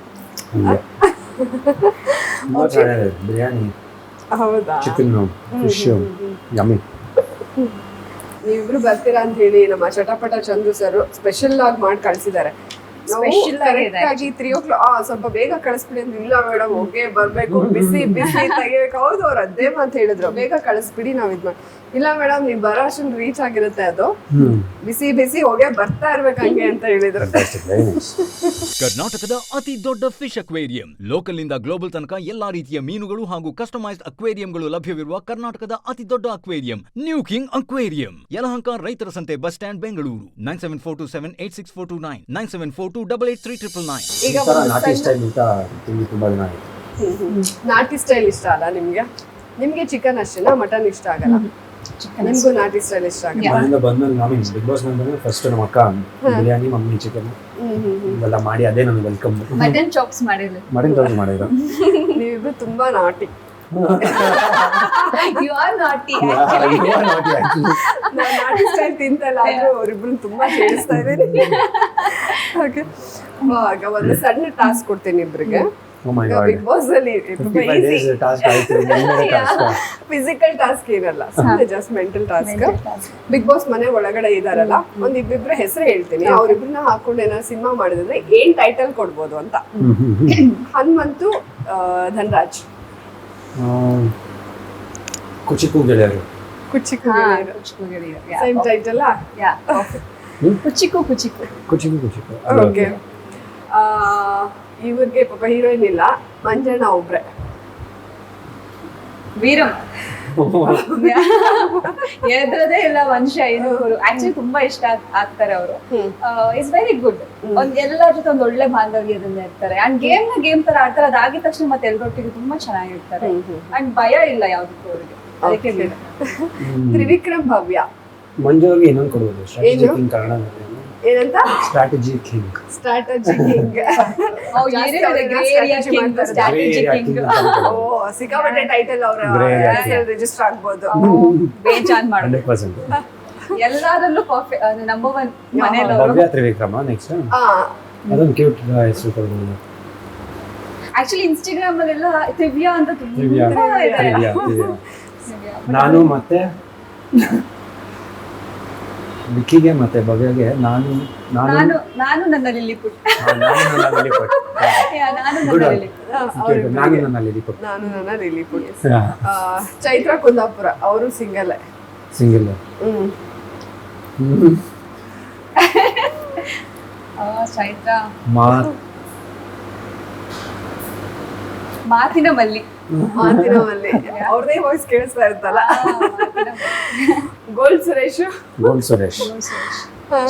ಬಿರಿಯಾನಿ, ಹೌದಾ? Chicken, fish, yummy. ನೀವಿಬ್ರು ಬರ್ತೀರಾ ಅಂತ ಹೇಳಿ ನಮ್ಮ ಚಟಪಟ ಚಂದ್ರು ಸರ್ ಸ್ಪೆಷಲ್ ಆಗಿ ಮಾಡಿ ಕಳ್ಸಿದ್ದಾರೆ. ಸ್ಪೆಷಲ್ ಆಗಿದೆ ಆಗಿ 3 o'clock ಸ್ವಲ್ಪ ಬೇಗ ಕಳಿಸ್ಬಿಡಿ ಅಂದ್ರೆ ಇಲ್ಲ ಮೇಡಮ್ ಹೋಗೇ ಬರ್ಬೇಕು ಬಿಸಿ ಬಿಸಿ ತೆಗಿಬೇಕು. ಹೌದು ಅವ್ರು ಅದೇ ಮಾತು ಹೇಳಿದ್ರು, ಬೇಗ ಕಳಿಸ್ಬಿಡಿ ನಾವ್ ಇದ್ ಮಾಡಿ. ಇಲ್ಲ ಮೇಡಮ್ ನೀವ್ ಬರೋ ಅಷ್ಟೊಂದು ರೀಚ್ ಆಗಿರುತ್ತೆ ಅದು, ಬಿಸಿ ಬಿಸಿ ಹೋಗೇ ಬರ್ತಾ ಇರ್ಬೇಕು ಹಂಗೆ ಅಂತ ಹೇಳಿದ್ರು. ಕರ್ನಾಟಕದ ಅತಿ ದೊಡ್ಡ ಫಿಶ್ ಅಕ್ವೇರಿಯಂ, ಲೋಕಲ್ ನಿಂದ ಗ್ಲೋಬಲ್ ತನಕ ಎಲ್ಲಾ ರೀತಿಯ ಮೀನುಗಳು ಹಾಗೂ ಕಸ್ಟಮೈಸ್ಡ್ ಅಕ್ವೇರಿಯಂಗಳು ಲಭ್ಯವಿರುವ ಕರ್ನಾಟಕದ ಅತಿ ದೊಡ್ಡ aquarium new king aquarium, Yelahanka ರೈತರ ಸಂತೆ ಬಸ್ ಸ್ಟ್ಯಾಂಡ್, ಬೆಂಗಳೂರು. 9742786429 9742883999. ಈಗ ನಾಟಿ ಸ್ಟೈಲ್ ಊಟ ತಿಂದು ತುಂಬಾ ದಿನ ಆಯ್ತು. ನಾಟಿ ಸ್ಟೈಲ್ ಇಷ್ಟ ಅಲ್ಲ ನಿಮ್ಗೆ? ನಿಮ್ಗೆ ಚಿಕನ್ ಅಷ್ಟೇನಾ, ಮಟನ್ ಇಷ್ಟ ಆಗಲ್ಲ? ನಿಮ್ಗೂ ನಾಟಿ ಸ್ಟೈಲ್ ಇಷ್ಟ ಆಗಲ್ಲ? ಮನೆಯಿಂದ ಬಂದ್ಮೇಲೆ ನಾನು ಬಿಗ್ ಬಾಸ್ ಬಂದ್ರೆ ಫಸ್ಟ್ ನಮ್ಮ ಅಕ್ಕ ಬಿರಿಯಾನಿ, ಮಮ್ಮಿ ಚಿಕನ್ ಇವೆಲ್ಲ ಮಾಡಿ ಅದೇ ನನಗೆ ವೆಲ್ಕಮ್. ಮಟನ್ ಚಾಪ್ಸ್ ಮಾಡಿದ್ರು, ಮಟನ್ ಚಾಪ್ಸ್ ಮಾಡಿದ್ರು. ನೀವಿಬ್ರು ತುಂಬಾ ನಾಟಿ. ಯು ಆರ್ ನಾಟಿ. ನಾನು ನಾಟಿ ಸ್ಟೈಲ್ ತಿಂತಲ್ಲ, ಆದ್ರೂ ಅವ್ರಿಬ್ರು ತುಂಬಾ ಸೇರಿಸ್ತಾ ಇದ್ದೀನಿ. ಓಕೆ, ಇವಾಗ ಒಂದು ಸಣ್ಣ ಟಾಸ್ಕ್ ಕೊಡ್ತೀನಿ ಇಬ್ರಿಗೆ. ಬಿಗ್ ಬಾಸ್ ಅಲ್ಲಿ ಫಿಸಿಕಲ್ ಟಾಸ್ಕ್ ಇರಲ್ಲ, ಸುಮ್ಮನೆ just mental task. Bigg Boss ಮನೆ ಒಳಗಡೆ ಇದಾರಲ್ಲ, ಒಂದ್ ಇಬ್ಬಿಬ್ರ ಹೆಸರು ಹೇಳ್ತೀನಿ, ಅವ್ರಿಬ್ರನ್ನ ಹಾಕೊಂಡು ಏನಾದ್ರು ಸಿನಿಮಾ ಮಾಡಿದ್ರೆ ಏನ್ ಟೈಟಲ್ ಕೊಡ್ಬೋದು ಅಂತ. ಹನುಮಂತು, ಧನರಾಜ್. ಕುಚಿಕು ಗೆಳೆಯರು. ಕುಚಿಕು ಸೇಮ್ ಟೈಟಲ್. ಕುಚಿಕು ಕುಚಿಕು ಕುಚಿಕು ಕುಚಿಕು. ಓಕೆ, ಇವ್ರಿಗೆ ಪಾಪ ಹೀರೋಯಿನ್ ಇಲ್ಲ, ಮಂಜಣ್ಣ ಒಬ್ರೆ. ವೀರಂ ಎದ್ರದೇ ಇಲ್ಲ ವಂಶ ಏನು. ಆಕ್ಚುಲಿ ತುಂಬಾ ಇಷ್ಟ ಆಗ್ತಾರೆ ಅವರು. Is very good. ಎಲ್ಲರ ಜೊತೆ ಒಂದ್ ಒಳ್ಳೆ ಬಾಂಧವ್ಯದಿಂದ ಇರ್ತಾರೆ. ಅಂಡ್ ಗೇಮ್ ತರ ಆಡ್ತಾರೆ. ಅದಾಗಿದ ತಕ್ಷಣ ಮತ್ತೆ ಎಲ್ಲರೊಟ್ಟಿಗೆ ತುಂಬಾ ಚೆನ್ನಾಗಿರ್ತಾರೆ. ಅಂಡ್ ಭಯ ಇಲ್ಲ ಯಾವ್ದಕ್ಕೂ ಅವ್ರಿಗೆ. ಅದಕ್ಕೆ ತ್ರಿವಿಕ್ರಮ್, ಭವ್ಯ. ಮಂಜುಗೆ ಇನ್ನೊಂದು ಕೊಡ್ಬೋದು, ಸ್ಟ್ರಾಟಜಿ ಕಿಂಗ್. ಕನ್ನಡ ಏನಂತ? Strategy king. Strategy king. ಸಿಕ್ಕಾಪಟ್ಟೆ ಟೈಟಲ್ ಅವ್ರ ರಿಜಿಸ್ಟರ್ ಆಗ್ಬೋದು. ಬೇಜಾನ್ ಮಾಡಿ 100%. ಎಲ್ಲಾದ್ರಲ್ಲೂ ನಂಬರ್ 1 ಮನೇಲಿ. ಭವ್ಯ ತ್ರಿವಿಕ್ರಮ ನೆಕ್ಸ್ಟ್. ಅದೊಂದು ಕ್ಯೂಟ್ ಹೆಸರು ಕೊಡ್ಬೋದು. ಆಕ್ಚುಲಿ ಇನ್ಸ್ಟಾಗ್ರಾಮ್ ಅಲ್ಲೆಲ್ಲ ತ್ರಿವ್ಯಾ ಅಂತ ತ್ರಿವ್ಯಾ. ನಾನು ಮತ್ತೆ ವಿಕ್ಕಿಗೆ ಮತ್ತೆ ಭವ್ಯಗೆ ನಾನು ನನ್ನ ಲಿಲಿಪುಟ್. ನಾನು ನನ್ನ ಲಿಲಿಪುಟ್. ಚೈತ್ರ ಕುಂದಾಪುರ, ಅವರು ಸಿಂಗಲ್. ಚೈತ್ರ ಮಾತಿನ ಮಲ್ಲಿ. ಅವ್ರದೇ ವಾಯ್ಸ್ ಕೇಳಿಸ್ತಾ ಇರ್ತಲ್ಲ. ಗೋಲ್ಡ್ ಸುರೇಶ್.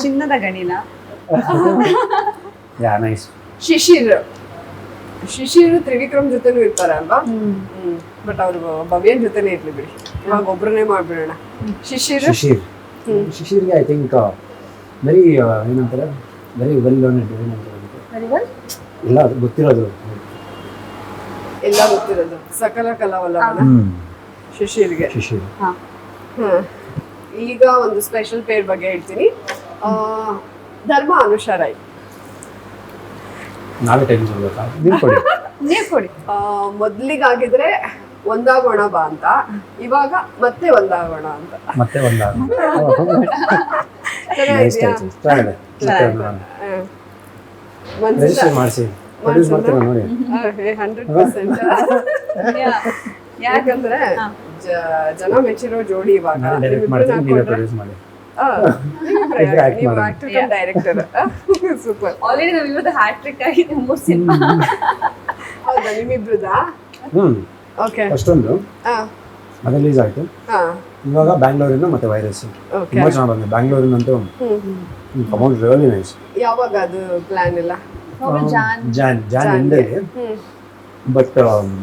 ಚಿನ್ನದ ಗಣಿನ. ಶಿಶಿರ್ ತ್ರಿವಿಕ್ರಮ್ ಜೊತೆನೂ ಇರ್ತಾರೆ ಅಲ್ವಾ? ಬಟ್ ಅವ್ರು ಭವ್ಯನ್ ಜೊತೆನೇ ಇರ್ಲಿ ಬಿಡಿ, ಇವಾಗ ಒಬ್ರನ್ನೇ ಮಾಡ್ಬಿಡೋಣ. ಶಿಶಿರ್ಗೆ ಐ ಥಿಂಕ್ ವೆರಿ ಏನಂತಾರೆ, ವೆರಿ ವೆಲ್ ಲರ್ನ್ಡ್. ಎಲ್ಲ ಗೊತ್ತಿರೋದು, ಎಲ್ಲ ಗೊತ್ತಿರೋದು, ಸಕಲ ಕಲಾವಲ್ಲವನ ಶಿಶಿರ್ಗೆ. ಈಗ ಒಂದು ಸ್ಪೆಷಲ್ ಪೇರ್ ಬಗ್ಗೆ ಹೇಳ್ತೀನಿ. ಧರ್ಮ, ಅನುಷಾ ರೈ. ಮೊದ್ಲಿಗಾಗಿದ್ರೆ ಒಂದಾಗೋಣ ಬಾ ಅಂತ, ಇವಾಗ ಮತ್ತೆ ಒಂದಾಗೋಣ ಅಂತ. ಯಾಕಂದ್ರೆ ಜನ ಮೆಚ್ಚಿರೋ ಜೋಡಿ ಇವಾಗ. Director super. ಆಲ್ರೆಡಿ ನಾವು ಇವತ್ತು ಹ್ಯಾಟ್ರಿಕ್ ಆಗಿದೆ 3 ಸಿನಿಮಾ. ಹೌದಾ, ನಿಮ್ಮಿಬ್ರುದಾ? ಓಕೆ, ಅಷ್ಟೊಂದು ಅದು ರಿಲೀಸ್ ಆಯ್ತು. ಇವಾಗ ಬ್ಯಾಂಗ್ಳೂರಿಂದ ಮತ್ತೆ ವೈರಸ್ ತುಂಬಾ ಚೆನ್ನಾಗಿ ಬಂದಿದೆ. ಬ್ಯಾಂಗ್ಳೂರಿನಂತೂ ಅಮೌಂಟ್ ರಿಯಲಿ ನೈಸ್. ಯಾವಾಗ ಅದು ಪ್ಲಾನ್ ಇಲ್ಲ? ಜಾನ್ ಎಂಡಲ್ಲಿ. ಬಟ್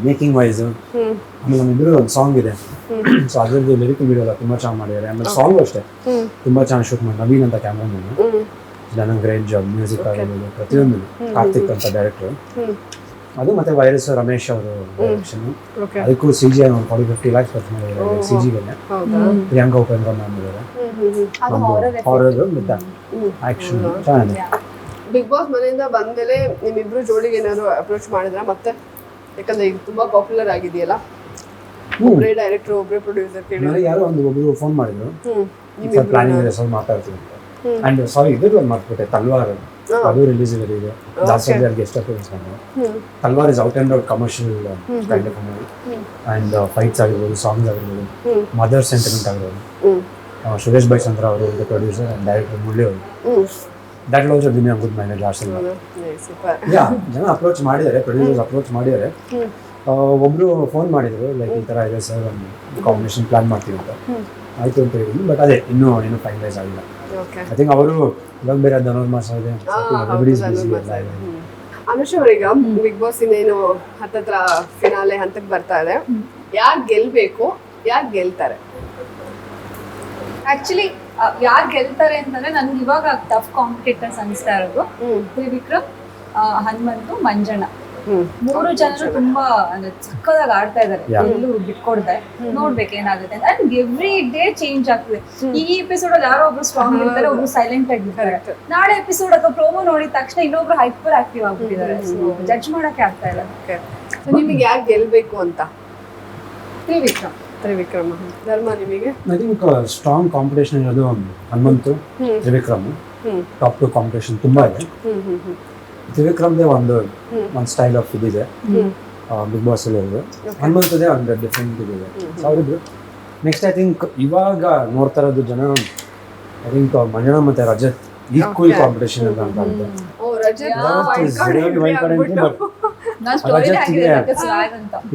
ಮೇಕಿಂಗ್ ವೈಸ್ ಆಮೇಲೆ ನಮ್ಮಿಬ್ಬರು ಒಂದು ಸಾಂಗ್ ಇದೆ, ಸೊ ಅದ್ರದ್ದು ಲಿರಿಕಲ್ ವಿಡಿಯೋ ಎಲ್ಲ ತುಂಬಾ ಚೆನ್ನಾಗಿ ಮಾಡಿದ್ದಾರೆ. ಆಮೇಲೆ ಸಾಂಗು ಅಷ್ಟೇ ತುಂಬಾ ಚೆನ್ನಾಗಿ ಶೂಟ್ ಮಾಡಿ. ನವೀನ್ ಅಂತ ಕ್ಯಾಮ್ರಾಮನ್, ನನಗೆ ಗ್ರೇಟ್ ಜಾಬ್. ಮ್ಯೂಸಿಕ್ ಆಗಿರ್ಬೋದು, ಪ್ರತಿಯೊಂದು. ಕಾರ್ತಿಕ್ ಅಂತ ಡೈರೆಕ್ಟರ್. ಅದು ಮತ್ತೆ ವೈರಸ್ ರಮೇಶ್ ಅವರು ಡೈರೆಕ್ಷನ್. ಅದಕ್ಕೂ CG ಒಂದು 40-50 lakhs ಖರ್ಚು ಮಾಡಿದ್ದಾರೆ CGಗೆ. ಪ್ರಿಯಾಂಕಾ ಉಪೇಂದ್ರ ಮ್ಯಾಮ್ ಇದ್ದಾರೆ. ಹಾರರ್ ವಿತ್ ಆಕ್ಷನ್ ಚೆನ್ನಾಗಿದೆ. ಬಿಗ್ ಬಾಸ್ ಮನೆಯಿಂದ ಬಂದ್ಮೇಲೆ ನಿಮ್ಮಿಬ್ರು ಜೋಡಿಗೆ ಏನಾದ್ರು ಅಪ್ರೋಚ್ ಮಾಡಿದ್ರ ಮತ್ತೆ? ಯಾಕಂದ್ರೆ ಈಗ ತುಂಬಾ ಪಾಪ್ಯುಲರ್ ಆಗಿದೆಯಲ್ಲ, ಒಬ್ಬರೇ ಡೈರೆಕ್ಟರ್, ಒಬ್ಬರೇ ಪ್ರೊಡ್ಯೂಸರ್. ಕೇಳಿ ಯಾರೋ ಒಬ್ರು ಫೋನ್ ಮಾಡಿದ್ರು, ಪ್ಲಾನಿಂಗ್ ಇದೆ, ಸ್ವಲ್ಪ ಮಾತಾಡ್ತೀವಿ ಅಂತ. ಅಂಡ್ ಸಾರಿ, ಇದ್ರದ್ದು ಒಂದು ಮಾತಾಡ್ಬಿಟ್ಟೆ, ತಲ್ವಾರ್ ಅದು ರಿಲೀಸ್ ಇದೆ. ದಾಸರಥಿ ಅಲ್ಲಿ ಗೆಸ್ಟ್ ಅಪಿಯರೆನ್ಸ್ ಬಂದು. Talwar is out and out commercial kind of movie and fights ಆಗಿರ್ಬೋದು, ಸಾಂಗ್ಸ್ ಆಗಿರ್ಬೋದು, ಮದರ್ ಸೆಂಟಿಮೆಂಟ್ ಆಗಿರ್ಬೋದು. ಸುರೇಶ್ ಬೈ ಚಂದ್ರ ಅವರು ಪ್ರೊಡ್ಯೂಸರ್ ಅಂಡ್ ಡೈರೆಕ್ಟರ್ ಮುರಳಿ ಅವರು. That will also give me a good mileage last cinema. Yeah, ಜನ approach ಮಾಡಿದ್ದಾರೆ, producers approach ಮಾಡಿದ್ದಾರೆ. ಒಬ್ರು phone ಮಾಡಿದ್ರು, ಲೈಕ್ ಈ ಥರ ಇದೆ ಸರ್, ಒಂದು ಕಾಂಬಿನೇಷನ್ ಪ್ಲಾನ್ ಮಾಡ್ತೀವಿ ಅಂತ. ಆಯ್ತು ಅಂತ ಹೇಳಿದ್ವಿ, ಬಟ್ ಅದೇ ಇನ್ನೂ ಫೈನಲೈಸ್ ಆಗಿಲ್ಲ. ಐ ಥಿಂಕ್ ಅವರು ಇವಾಗ ಬೇರೆ ಧನುರ್ಮಾಸ ಇದೆ, ಅನುಷ್ ಅವ್ರೀಗ ಬಿಗ್ ಬಾಸ್ ಇನ್ನೇನು ಹತ್ತತ್ರ ಫಿನಾಲೆ ಹಂತಕ್ಕೆ ಬರ್ತಾ ಇದೆ. ಯಾರು ಗೆಲ್ಬೇಕು, ಯಾರು ಗೆಲ್ತಾರೆ? ಆಕ್ಚುಲಿ ಯಾರು ಗೆಲ್ತಾರೆ ಅಂತಂದ್ರೆ ನನ್ಗೆ ಇವಾಗ ಟಫ್ ಕಾಂಪಿಟೇಟರ್ಸ್ ಅನಿಸ್ತಾ ಇರೋದು ತ್ರಿವಿಕ್ರಮ್, ಹನುಮಂತು, ಮಂಜಣ್ಣ. 3 ಜನರು ತುಂಬಾ ಅಂದ್ರೆ ಸಕ್ಕದಾಗಿ ಆಡ್ತಾ ಇದಾರೆ, ಎಲ್ಲೂ ಬಿಟ್ಕೊಡ್ದೆ. ನೋಡ್ಬೇಕು ಏನಾಗುತ್ತೆ ಅಂತ. ಅಂಡ್ ಎವ್ರಿ ಡೇ ಚೇಂಜ್ ಆಗ್ತದೆ. ಈ ಎಪಿಸೋಡ್ ಅಲ್ಲಿ ಯಾರೋ ಒಬ್ರು ಸ್ಟ್ರಾಂಗ್ ಇರ್ತಾರೆ, ಒಬ್ರು ಸೈಲೆಂಟ್ ಆಗಿರ್ತಾರೆ. ನಾಳೆ ಎಪಿಸೋಡ್ ಅಥವಾ ಪ್ರೋಮೋ ನೋಡಿದ ತಕ್ಷಣ ಇನ್ನೊಬ್ರು ಹೈಪರ್ ಆಕ್ಟಿವ್ ಆಗ್ಬಿಟ್ಟಿದ್ದಾರೆ. ಜಡ್ಜ್ ಮಾಡಕ್ಕೆ ಆಗ್ತಾ ಇಲ್ಲ. ನಿಮಗೆ ಯಾರು ಗೆಲ್ಬೇಕು ಅಂತ? ತ್ರಿವಿಕ್ರಮ್. ಧರ್ಮ ನಿಮಗೆ? ಐ ಥಿಂಕ್ ಸ್ಟ್ರಾಂಗ್ ಕಾಂಪಿಟೇಷನ್ ಇರೋದು ಹನುಮಂತು, ತ್ರಿವಿಕ್ರಮ್. ಟಾಪ್ 2 ಕಾಂಪಿಟೇಷನ್ ತುಂಬಾ ಇದೆ. ತ್ರಿವಿಕ್ರಮ್ದೇ ಒಂದು ಸ್ಟೈಲ್ ಆಫ್ ಇದಿದೆ ಬಿಗ್ ಬಾಸ್ ಅಲ್ಲಿ ಇರೋದು. ಹನುಮಂತದೇ ಒಂದು ಡಿಫ್ರೆಂಟ್ ಇದಿದೆ. ಅವರಿಬ್ರು ನೆಕ್ಸ್ಟ್ ಐ ಥಿಂಕ್ ಇವಾಗ ನೋಡ್ತಾ ಇರೋದು ಜನ, ಐ ಥಿಂಕ್ ಮಂಜಣ್ಣ ಮತ್ತೆ ರಜತ್ ಈಕ್ವಲ್ ಕಾಂಪಿಟೇಷನ್ ಇದೆ ಅಂತ.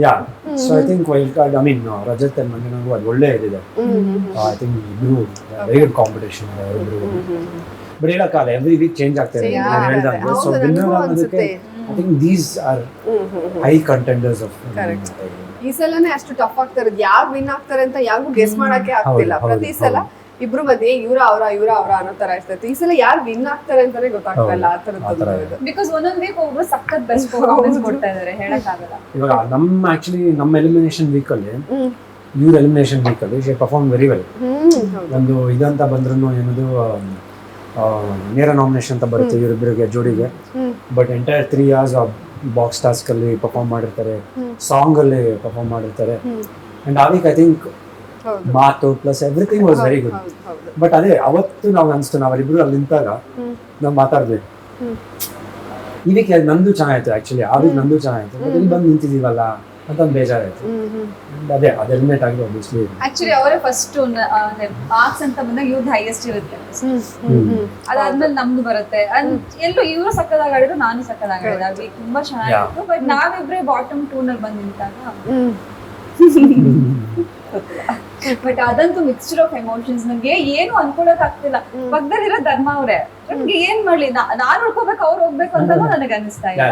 Yeah, so I think wild card, I mean Rajat and ಮಂಜಣ್ಣಗೂ ಅದು ಒಳ್ಳೆ ಇದಿದೆ. ಐ ಥಿಂಕ್ ಇಬ್ರು ವೆರಿ ಗುಡ್ ಕಾಂಪಿಟೇಷನ್ ಇದೆ ಅವರಿಬ್ರು. ಬಟ್ ಹೇಳಕ್ಕಾಗಲ್ಲ, ಎವ್ರಿ ವೀಕ್ ಚೇಂಜ್ ಆಗ್ತಾ ಇದೆ. ಸೊ ವಿನ್ನರ್ ಅನ್ನೋದಕ್ಕೆ I think these are high contenders of. ಈ ಸಲನೇ ಅಷ್ಟು ಟಫ್ ಆಗ್ತಾ ಇರೋದು. ಯಾರು ವಿನ್ ಆಗ್ತಾರೆ ಅಂತ ಯಾರಿಗೂ ಗೆಸ್ ಮಾಡಕ್ಕೆ ಆಗ್ತಿಲ್ಲ. ಪ್ರತಿ ಸಲ ಇಬ್ರು ಮಧ್ಯೆ ಇವರ ಅವರ ಅನ್ನೋ ತರ ಇರ್ತೈತೆ. ಈ ಸಲ ಯಾರು ವಿನ್ ಆಗ್ತಾರೆ ಅಂತಾನೆ ಗೊತ್ತಾಗ್ತಿಲ್ಲ. ಆ ತರದ್ದು ಬಿಕಾಸ್ ಒಂದೊಂದ್ ವೀಕ್ ಒಬ್ರು ಸಖತ್ ಬೆಸ್ಟ್ ಪರ್ಫಾರ್ಮೆನ್ಸ್ ಕೊಡ್ತಾ ಇದಾರೆ, ಹೇಳಕ್ಕಾಗಲ್ಲ. ಇವಾಗ ನಮ್ಮ ಎಲಿಮಿನೇಷನ್ ವೀಕ್ ಅಲ್ಲಿ, ಇವ್ರ ಎಲಿಮಿನೇಷನ್ ವೀಕ್ ಅಲ್ಲಿ ಶಿ ಪರ್ಫಾರ್ಮ್ ವೆರಿ ವೆಲ್. ಒಂದು ಇದಂತ ಬಂದ್ರು ಏನದು ನೇರ ನಾಮಿನೇಷನ್ ಅಂತ ಬರುತ್ತೆ ಇವರಿಬ್ಬರಿಗೆ ಜೋಡಿಗೆ. But entire 3 hours box task ಅಲ್ಲಿ ಪರ್ಫಾರ್ಮ್ ಮಾಡಿರ್ತಾರೆ, ಸಾಂಗ್ ಅಲ್ಲಿ ಪರ್ಫಾರ್ಮ್ ಮಾಡಿರ್ತಾರೆ. ಅಂಡ್ ಆ ವೀಕ್ ಐ ಥಿಂಕ್ ಮಾತು plus everything was very good. But ಅದೇ ಅವತ್ತು ನಾವು ಅನ್ಸ್ತು, ನಾವರಿಬ್ರು ಅಲ್ಲಿ ನಿಂತಾಗ ನಾವು ಮಾತಾಡ್ಬೇಕು. ಈ ವೀಕ್ ನಂದು ಚೆನ್ನಾಗಿತ್ತು ಆಕ್ಚುಲಿ, ಆ ವೀಕ್ ನಂದು ಚೆನ್ನಾಗಿತ್ತು. ಬಟ್ ಇಲ್ಲಿ ಬಂದು ನಿಂತಿದೀವಲ್ಲ ಅಂತ ಒಂದು ಬೇಜಾರಾಯ್ತು. ಅದೇ ಅದು ಎಲಿಮಿನೇಟ್ ಆಗಿದೆ ಆಬ್ವಿಯಸ್ಲಿ. ಆಕ್ಚುಲಿ ಅವರೇ ಫಸ್ಟ್ ಮಾರ್ಕ್ಸ್ ಅಂತ ಬಂದಾಗ ಇವ್ರದ್ದು ಹೈಯೆಸ್ಟ್ ಇರುತ್ತೆ, ಅದಾದ್ಮೇಲೆ ನಮ್ದು ಬರುತ್ತೆ. ಎಲ್ಲರೂ ಇವರು ಸಕ್ಕದಾಗಿ ಆಡಿದ್ರು, ನಾನು ಸಕ್ಕದಾಗಿ ಆಡಿದೆ. ಆ ವೀಕ್ ತುಂಬಾ ಚೆನ್ನಾಗಿತ್ತು. ಬಟ್ ನಾವಿಬ್ರೆ ಬಾಟಮ್ 2 ನಲ್ಲಿ ಬಂದು ನಿಂತಾಗ ಬಟ್ ಅದಂತೂ ಮಿಕ್ಸ್ಚರ್ ಆಫ್ ಎಮೋಷನ್ಸ್. ನಂಗೆ ಏನು ಅನ್ಕೊಳಕ್ ಆಗ್ತಿಲ್ಲ. ಪಕ್ಕದಲ್ಲಿರೋ ಧರ್ಮ ಅವ್ರೆ, ನನ್ಗೆ ಏನ್ ಮಾಡ್ಲಿ, ನಾನ್ ಉಳ್ಕೋಬೇಕು ಅವ್ರು ಹೋಗ್ಬೇಕು ಅಂತಾನು ನನಗೆ ಅನಿಸ್ತಾ ಇಲ್ಲ.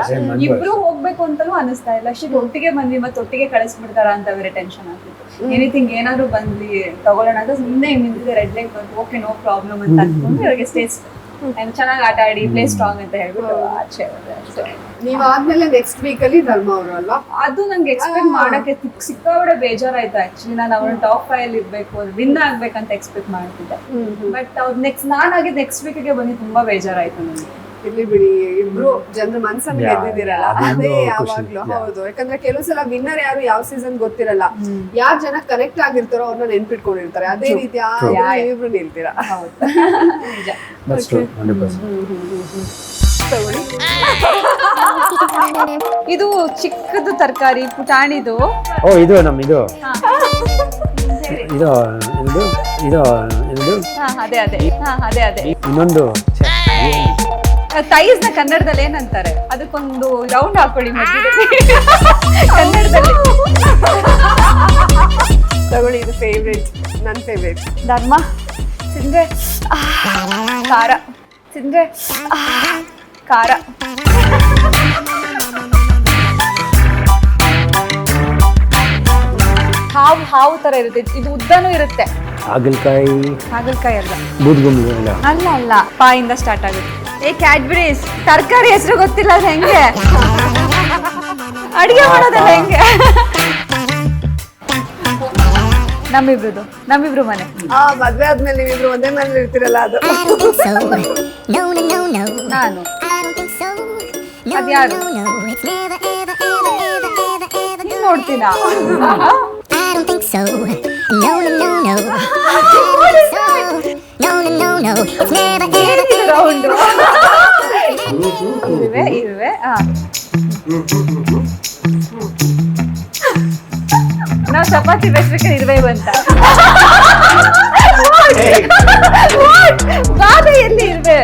ಇಬ್ರು ಹೋಗ್ಬೇಕು ಅಂತಾನು ಅನಿಸ್ತಾ ಇಲ್ಲ. ಅಷ್ಟೇ ಒಟ್ಟಿಗೆ ಬಂದ್ವಿ ಮತ್ತೆ ಒಟ್ಟಿಗೆ ಕಳಿಸ್ಬಿಡ್ತಾರ ಅಂತ ಬೇರೆ ಟೆನ್ಷನ್ ಆಗ್ತಿತ್ತು. ಎನಿಥಿಂಗ್ ಏನಾದ್ರು ಬಂದ್ವಿ ತಗೊಳ್ಳೋಣ ಅಂತ ಸುಮ್ಮನೆ ನಿಂತಿದೆ. ರೆಡ್ ಲೈಟ್ ಬಂತು, ಓಕೆ ನೋ ಪ್ರಾಬ್ಲಮ್ ಅಂತ ಅನ್ಕೊಂಡು ಇವ್ರಿಗೆ ಸ್ಟೇಜ್ ಚೆನ್ನಾಗಿ ಆಟ ಆಡಿ ಪ್ಲೇ ಸ್ಟ್ರಾಂಗ್ ಅಂತ ಹೇಳ್ಬಿಟ್ಟು ಆಚೆ ಅಷ್ಟೇ. ನೀವ್ ಆದ್ಮೇಲೆ ನೆಕ್ಸ್ಟ್ ವೀಕ್ ಅಲ್ಲಿ ಧರ್ಮ ಅವರು ಅಲ್ವಾ? ಅದು ನಂಗೆ ಎಕ್ಸ್ಪೆಕ್ಟ್ ಮಾಡಕ್ಕೆ ಸಿಕ್ಕಾಬಡೆ ಬೇಜಾರಾಯ್ತು. ಆಕ್ಚುಲಿ ನಾನು ಅವ್ರ ಟಾಪ್ 5 ಇರ್ಬೇಕು, ವಿನ್ ಆಗ್ಬೇಕಂತ ಎಕ್ಸ್ಪೆಕ್ಟ್ ಮಾಡ್ತಿದ್ದೆ. ಬಟ್ ಅವ್ರು ನಾನಾಗಿದ್ದು ನೆಕ್ಸ್ಟ್ ವೀಕ್ಗೆ ಬಂದು ತುಂಬಾ ಬೇಜಾರಾಯ್ತು ನನಗೆ. ಇರ್ಲಿ ಬಿಡಿ, ಇಬ್ರು ಜನರ ಮನ್ಸನ್ನು ಗೆದ್ದಿದ್ದೀರಲ್ಲ, ಅದೇ ಯಾವಾಗ್ಲೂ ಹೌದು. ಯಾಕಂದ್ರೆ ಕೆಲವು ಸಲ ವಿನ್ನರ್ ಯಾರು ಯಾವ ಸೀಸನ್ ಗೊತ್ತಿರಲ್ಲ. ಯಾರ್ ಜನ ಕನೆಕ್ಟ್ ಆಗಿರ್ತಾರೋ ಅವ್ರನ್ನ ನೆನ್ಪಿಟ್ಕೊಂಡಿರ್ತಾರೆ. ಅದೇ ರೀತಿ ಇಬ್ರು ನಿಲ್ತೀರಾ. ಇದು ಚಿಕ್ಕದು ತರಕಾರಿ ಪುಟಾಣಿದು. ಓ ಇದು ನಮ್ ಇದು ಇದು ಇದು ಇದು ಇದು ಅದೇ ಅದೇ ಅದೇ ಅದೇ ಇನ್ನೊಂದು ತೈಸ್ ನ ಕನ್ನಡದಲ್ಲಿ ಏನಂತಾರೆ? ಅದಕ್ಕೊಂದು ರೌಂಡ್ ಹಾಕೊಳ್ಳಿ ಕನ್ನಡದಲ್ಲಿ. ತಗೊಳ್ಳಿ, ಇದು ಫೇವ್ರೇಟ್, ನನ್ನ ಫೇವ್ರೇಟ್. ಧರ್ಮ ತಿಂದ್ರೆ ಖಾರ, ತಿಂದ್ರೆ ಖಾರ. ಹಾವು ತರ ಇರುತ್ತೆ. ಇದು ಉದ್ದನೂ ಇರುತ್ತೆ. ಹಾಗಲಕಾಯಿ ಅಲ್ಲ, ಬೂದ್ಗುಂಬಿ ಅಲ್ಲ ಅಲ್ಲ, ಪಾಯಿಂದ ಸ್ಟಾರ್ಟ್ ಆಗುತ್ತೆ. ಕ್ಯಾಡ್ಬರೀಸ್. ತರಕಾರಿ ಹೆಸರು ಗೊತ್ತಿಲ್ಲ ಅದು ಹೆಂಗೆ ಅಡಿಗೆ ಮಾಡೋದಲ್ಲ ಹೆಂಗೆ? ನಮ್ಮಿಬ್ರು ಮನೆ. ಮದ್ವೆ ಆದ್ಮೇಲೆ ನೀವಿಬ್ರು ಒಂದೇ ಮನೇಲಿ ಇರ್ತೀರಲ್ಲ, ಅದು ನಾನು. ಅದ್ಯಾರು ನೋಡ್ತೀನ? ಇರುವೆ ನಾವು ಚಪಾತಿ ಬೆಸ್ಬೇಕಾದ್ರೆ ಇರುವೆ ಬಂತ ಬಾಧೆಯಲ್ಲಿ ಇರುವೆ